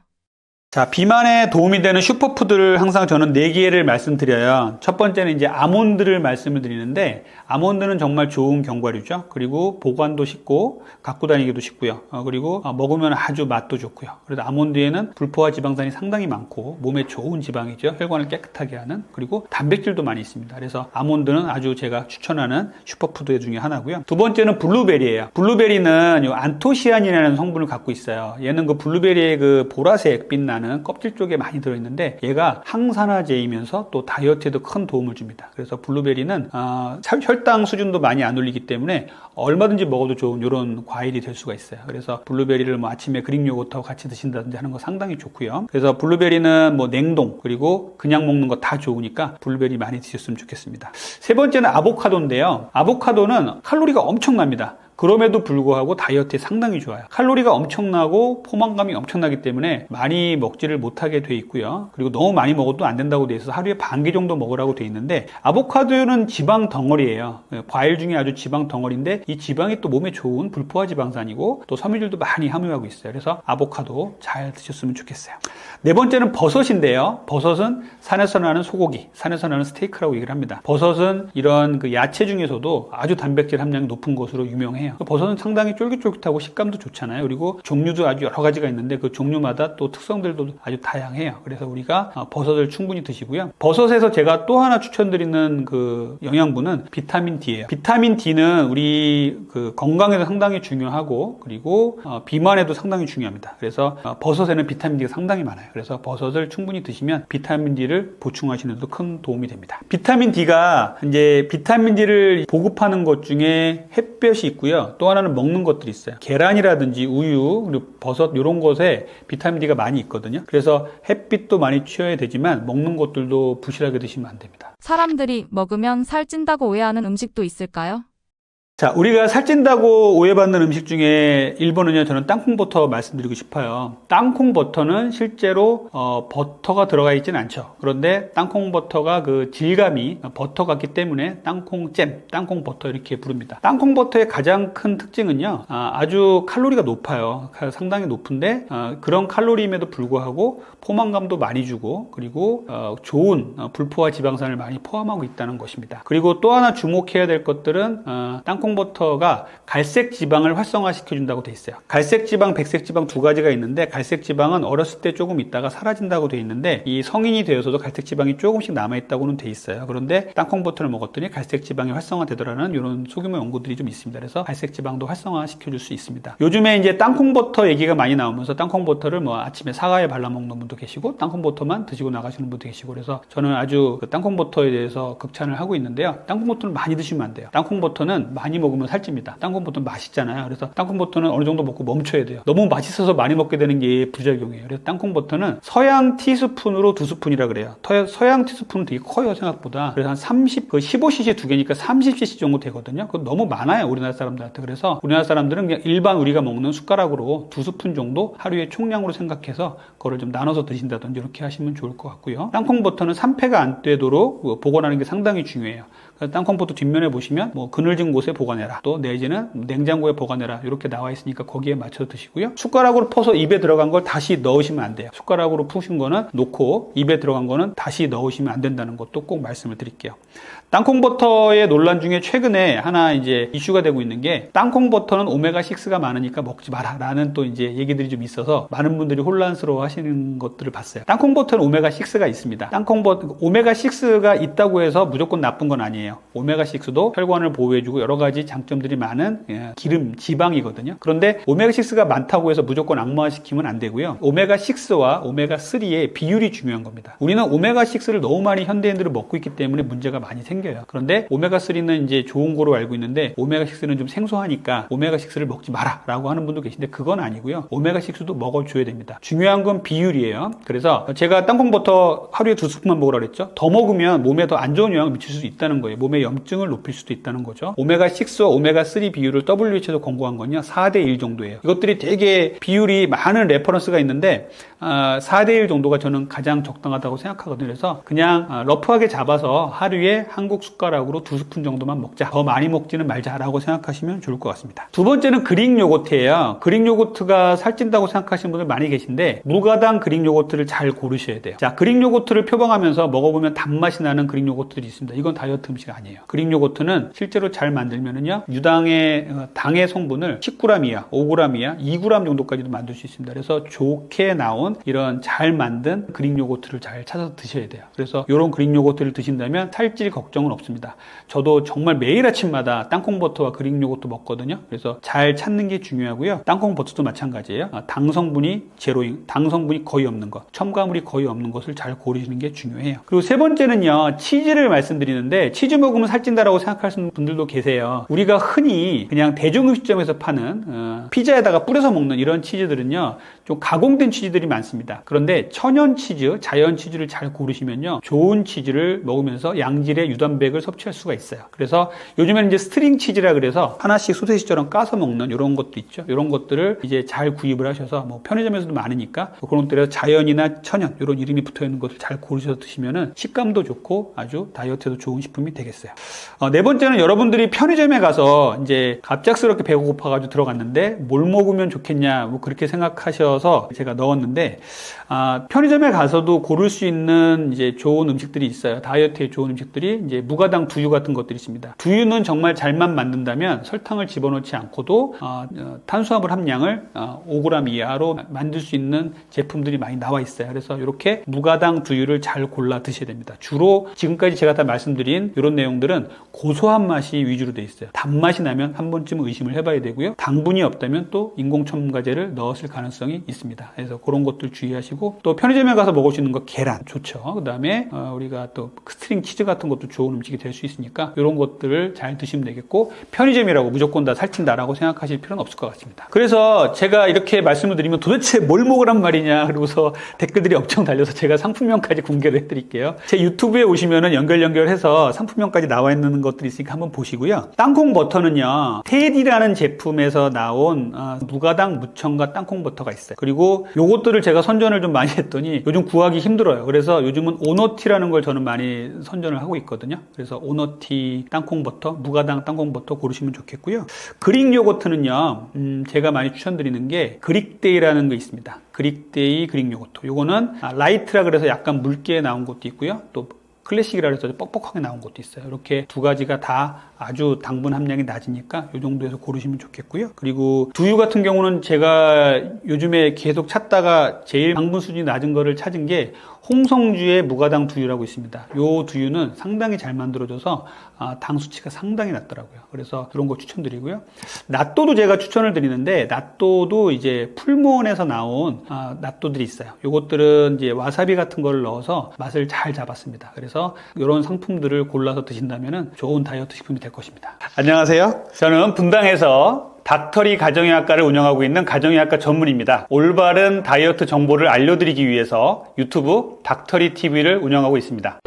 자, 비만에 도움이 되는 슈퍼푸드를 항상 저는 4개를 말씀드려요. 첫 번째는 이제 아몬드를 말씀을 드리는데, 아몬드는 정말 좋은 견과류죠. 그리고 보관도 쉽고 갖고 다니기도 쉽고요. 그리고 먹으면 아주 맛도 좋고요. 그래서 아몬드에는 불포화 지방산이 상당히 많고 몸에 좋은 지방이죠. 혈관을 깨끗하게 하는. 그리고 단백질도 많이 있습니다. 그래서 아몬드는 아주 제가 추천하는 슈퍼푸드 중에 하나고요. 두 번째는 블루베리예요. 블루베리는 요 안토시아닌이라는 성분을 갖고 있어요. 얘는 그 블루베리의 그 보라색 빛나는 껍질 쪽에 많이 들어있는데, 얘가 항산화제이면서 또 다이어트에도 큰 도움을 줍니다. 그래서 블루베리는 혈당 수준도 많이 안 올리기 때문에 얼마든지 먹어도 좋은 이런 과일이 될 수가 있어요. 그래서 블루베리를 뭐 아침에 그릭 요거트하고 같이 드신다든지 하는 거 상당히 좋고요. 그래서 블루베리는 뭐 냉동 그리고 그냥 먹는 거 다 좋으니까 블루베리 많이 드셨으면 좋겠습니다. 세 번째는 아보카도인데요. 아보카도는 칼로리가 엄청납니다. 그럼에도 불구하고 다이어트에 상당히 좋아요. 칼로리가 엄청나고 포만감이 엄청나기 때문에 많이 먹지를 못하게 돼 있고요. 그리고 너무 많이 먹어도 안 된다고 돼 있어서 하루에 반 개 정도 먹으라고 돼 있는데, 아보카도는 지방 덩어리예요. 과일 중에 아주 지방 덩어리인데, 이 지방이 또 몸에 좋은 불포화 지방산이고 또 섬유질도 많이 함유하고 있어요. 그래서 아보카도 잘 드셨으면 좋겠어요. 네 번째는 버섯인데요. 버섯은 산에서 나는 소고기, 산에서 나는 스테이크라고 얘기를 합니다. 버섯은 이런 그 야채 중에서도 아주 단백질 함량이 높은 것으로 유명해요. 버섯은 상당히 쫄깃쫄깃하고 식감도 좋잖아요. 그리고 종류도 아주 여러 가지가 있는데 그 종류마다 또 특성들도 아주 다양해요. 그래서 우리가 버섯을 충분히 드시고요. 버섯에서 제가 또 하나 추천드리는 그 영양분은 비타민 D예요. 비타민 D는 우리 그 건강에도 상당히 중요하고, 그리고 비만에도 상당히 중요합니다. 그래서 버섯에는 비타민 D가 상당히 많아요. 그래서 버섯을 충분히 드시면 비타민 D를 보충하시는 데도 큰 도움이 됩니다. 비타민 D가 이제 비타민 D를 보급하는 것 중에 햇볕이 있고요. 또 하나는 먹는 것들이 있어요. 계란이라든지 우유, 그리고 버섯 이런 것에 비타민 D가 많이 있거든요. 그래서 햇빛도 많이 취해야 되지만 먹는 것들도 부실하게 드시면 안 됩니다. 사람들이 먹으면 살찐다고 오해하는 음식도 있을까요? 자, 우리가 살찐다고 오해받는 음식 중에 1번은요, 저는 땅콩버터 말씀드리고 싶어요. 땅콩버터는 실제로 버터가 들어가 있진 않죠. 그런데 땅콩버터가 그 질감이 버터 같기 때문에 땅콩잼, 땅콩버터 이렇게 부릅니다. 땅콩버터의 가장 큰 특징은요, 아주 칼로리가 높아요. 상당히 높은데 그런 칼로리임에도 불구하고 포만감도 많이 주고, 그리고 좋은 불포화 지방산을 많이 포함하고 있다는 것입니다. 그리고 또 하나 주목해야 될 것들은 땅콩버터가 갈색 지방을 활성화시켜 준다고 돼 있어요. 갈색 지방, 백색 지방 두 가지가 있는데, 갈색 지방은 어렸을 때 조금 있다가 사라진다고 돼 있는데, 이 성인이 되어서도 갈색 지방이 조금씩 남아 있다고는 돼 있어요. 그런데 땅콩버터를 먹었더니 갈색 지방이 활성화되더라는 이런 소규모 연구들이 좀 있습니다. 그래서 갈색 지방도 활성화시켜 줄 수 있습니다. 요즘에 이제 땅콩버터 얘기가 많이 나오면서 땅콩버터를 뭐 아침에 사과에 발라 먹는 분도 계시고, 땅콩버터만 드시고 나가시는 분도 계시고, 그래서 저는 아주 그 땅콩버터에 대해서 극찬을 하고 있는데요. 땅콩버터는 많이 드시면 안 돼요. 땅콩버터는 많이 먹으면 살찝니다. 땅콩버터는 맛있잖아요. 그래서 땅콩버터는 어느 정도 먹고 멈춰야 돼요. 너무 맛있어서 많이 먹게 되는 게 부작용이에요. 그래서 땅콩버터는 서양 티스푼으로 2스푼이라 그래요. 서양 티스푼은 되게 커요, 생각보다. 그래서 한 15cc 두 개니까 30cc 정도 되거든요. 그거 너무 많아요, 우리나라 사람들한테. 그래서 우리나라 사람들은 그냥 일반 우리가 먹는 숟가락으로 2스푼 정도 하루에 총량으로 생각해서 그거를 좀 나눠서 드신다든지 이렇게 하시면 좋을 것 같고요. 땅콩버터는 산패가 안 되도록 보관하는 게 상당히 중요해요. 땅콩버터 뒷면에 보시면 뭐 그늘진 곳에 보관해라, 또 내지는 냉장고에 보관해라, 이렇게 나와 있으니까 거기에 맞춰서 드시고요. 숟가락으로 퍼서 입에 들어간 걸 다시 넣으시면 안 돼요. 숟가락으로 푸신 거는 놓고 입에 들어간 거는 다시 넣으시면 안 된다는 것도 꼭 말씀을 드릴게요. 땅콩버터의 논란 중에 최근에 하나 이제 이슈가 되고 있는 게, 땅콩버터는 오메가6가 많으니까 먹지 마라 라는 또 이제 얘기들이 좀 있어서 많은 분들이 혼란스러워 하시는 것들을 봤어요. 땅콩버터는 오메가6가 있습니다. 오메가6가 있다고 해서 무조건 나쁜 건 아니에요. 오메가6도 혈관을 보호해주고 여러 가지 장점들이 많은 기름, 지방이거든요. 그런데 오메가6가 많다고 해서 무조건 악마화시키면 안 되고요. 오메가6와 오메가3의 비율이 중요한 겁니다. 우리는 오메가6를 너무 많이 현대인들이 먹고 있기 때문에 문제가 많이 생겨요. 그런데 오메가3는 이제 좋은 거로 알고 있는데, 오메가6는 좀 생소하니까 오메가6를 먹지 마라 라고 하는 분도 계신데, 그건 아니고요. 오메가6도 먹어줘야 됩니다. 중요한 건 비율이에요. 그래서 제가 땅콩버터 하루에 2스푼만 먹으라 그랬죠. 더 먹으면 몸에 더 안 좋은 영향을 미칠 수 있다는 거예요. 몸의 염증을 높일 수도 있다는 거죠. 오메가6와 오메가3 비율을 WHO에서 권고한 건요, 4대1 정도예요. 이것들이 되게 비율이 많은 레퍼런스가 있는데 4대1 정도가 저는 가장 적당하다고 생각하거든요. 그래서 그냥 러프하게 잡아서 하루에 한국 숟가락으로 2스푼 정도만 먹자, 더 많이 먹지는 말자라고 생각하시면 좋을 것 같습니다. 두 번째는 그릭 요거트예요. 그릭 요거트가 살찐다고 생각하시는 분들 많이 계신데, 무가당 그릭 요거트를 잘 고르셔야 돼요. 자, 그릭 요거트를 표방하면서 먹어보면 단맛이 나는 그릭 요거트들이 있습니다. 이건 다이어트 음식 아니에요. 그릭 요거트는 실제로 잘 만들면은요, 유당의 당의 성분을 10g 이하, 5g 이하, 2g 정도까지도 만들 수 있습니다. 그래서 좋게 나온 이런 잘 만든 그릭 요거트를 잘 찾아서 드셔야 돼요. 그래서 이런 그릭 요거트를 드신다면 살찔 걱정은 없습니다. 저도 정말 매일 아침마다 땅콩버터와 그릭 요거트 먹거든요. 그래서 잘 찾는 게 중요하고요. 땅콩버터도 마찬가지예요. 당 성분이 제로인, 당 성분이 거의 없는 것, 첨가물이 거의 없는 것을 잘 고르시는 게 중요해요. 그리고 세 번째는요, 치즈를 말씀드리는데, 치즈 먹으면 살찐다라고 생각하시는 분들도 계세요. 우리가 흔히 그냥 대중음식점에서 파는 피자에다가 뿌려서 먹는 이런 치즈들은요, 좀 가공된 치즈들이 많습니다. 그런데 천연 치즈, 자연 치즈를 잘 고르시면요, 좋은 치즈를 먹으면서 양질의 유단백을 섭취할 수가 있어요. 그래서 요즘에는 이제 스트링 치즈라 그래서 하나씩 소세지처럼 까서 먹는 이런 것도 있죠. 이런 것들을 이제 잘 구입을 하셔서, 뭐 편의점에서도 많으니까 그런 것들에서 자연이나 천연 이런 이름이 붙어 있는 것을 잘 고르셔서 드시면은 식감도 좋고 아주 다이어트에도 좋은 식품이 되겠어요. 네 번째는, 여러분들이 편의점에 가서 이제 갑작스럽게 배가 고파가지고 들어갔는데 뭘 먹으면 좋겠냐, 뭐 그렇게 생각하셔서 제가 넣었는데, 편의점에 가서도 고를 수 있는 이제 좋은 음식들이 있어요. 다이어트에 좋은 음식들이 이제 무가당 두유 같은 것들이 있습니다. 두유는 정말 잘만 만든다면 설탕을 집어넣지 않고도 탄수화물 함량을 5g 이하로 만들 수 있는 제품들이 많이 나와 있어요. 그래서 이렇게 무가당 두유를 잘 골라 드셔야 됩니다. 주로 지금까지 제가 다 말씀드린 이런 내용들은 고소한 맛이 위주로 돼 있어요. 단맛이 나면 한 번쯤 의심을 해봐야 되고요. 당분이 없다면 또 인공첨가제를 넣었을 가능성이 있습니다. 그래서 그런 것들 주의하시고, 또 편의점에 가서 먹을 수 있는 거 계란 좋죠. 그 다음에 우리가 또 스트링 치즈 같은 것도 좋은 음식이 될 수 있으니까 이런 것들을 잘 드시면 되겠고, 편의점이라고 무조건 다 살찐다라고 생각하실 필요는 없을 것 같습니다. 그래서 제가 이렇게 말씀을 드리면 도대체 뭘 먹으란 말이냐, 그러고서 댓글들이 엄청 달려서 제가 상품명까지 공개를 해드릴게요. 제 유튜브에 오시면은 연결해서 상품명까지 나와 있는 것들이 있으니까 한번 보시고요. 땅콩 버터는요, 테디라는 제품에서 나온 무가당 무첨가 땅콩 버터가 있어요. 그리고 요것들을 제가 선전을 좀 많이 했더니 요즘 구하기 힘들어요. 그래서 요즘은 오너티라는 걸 저는 많이 선전을 하고 있거든요. 그래서 오너티 땅콩 버터, 무가당 땅콩 버터 고르시면 좋겠고요. 그릭 요거트는요, 제가 많이 추천드리는 게 그릭데이라는 게 있습니다. 그릭데이 그릭 요거트. 요거는 라이트라 그래서 약간 묽게 나온 것도 있고요. 또 클래식이라 해서 뻑뻑하게 나온 것도 있어요. 이렇게 두 가지가 다 아주 당분 함량이 낮으니까 이 정도에서 고르시면 좋겠고요. 그리고 두유 같은 경우는 제가 요즘에 계속 찾다가 제일 당분 수준이 낮은 거를 찾은 게 홍성주의 무가당 두유라고 있습니다. 이 두유는 상당히 잘 만들어져서 당 수치가 상당히 낮더라고요. 그래서 그런 거 추천드리고요. 낫또도 제가 추천을 드리는데, 낫또도 이제 풀무원에서 나온 낫또들이 있어요. 요것들은 이제 와사비 같은 걸 넣어서 맛을 잘 잡았습니다. 그래서 이런 상품들을 골라서 드신다면 좋은 다이어트 식품이 될 것입니다. 안녕하세요. 저는 분당에서 닥터리 가정의학과를 운영하고 있는 가정의학과 전문입니다. 올바른 다이어트 정보를 알려드리기 위해서 유튜브 닥터리 TV를 운영하고 있습니다.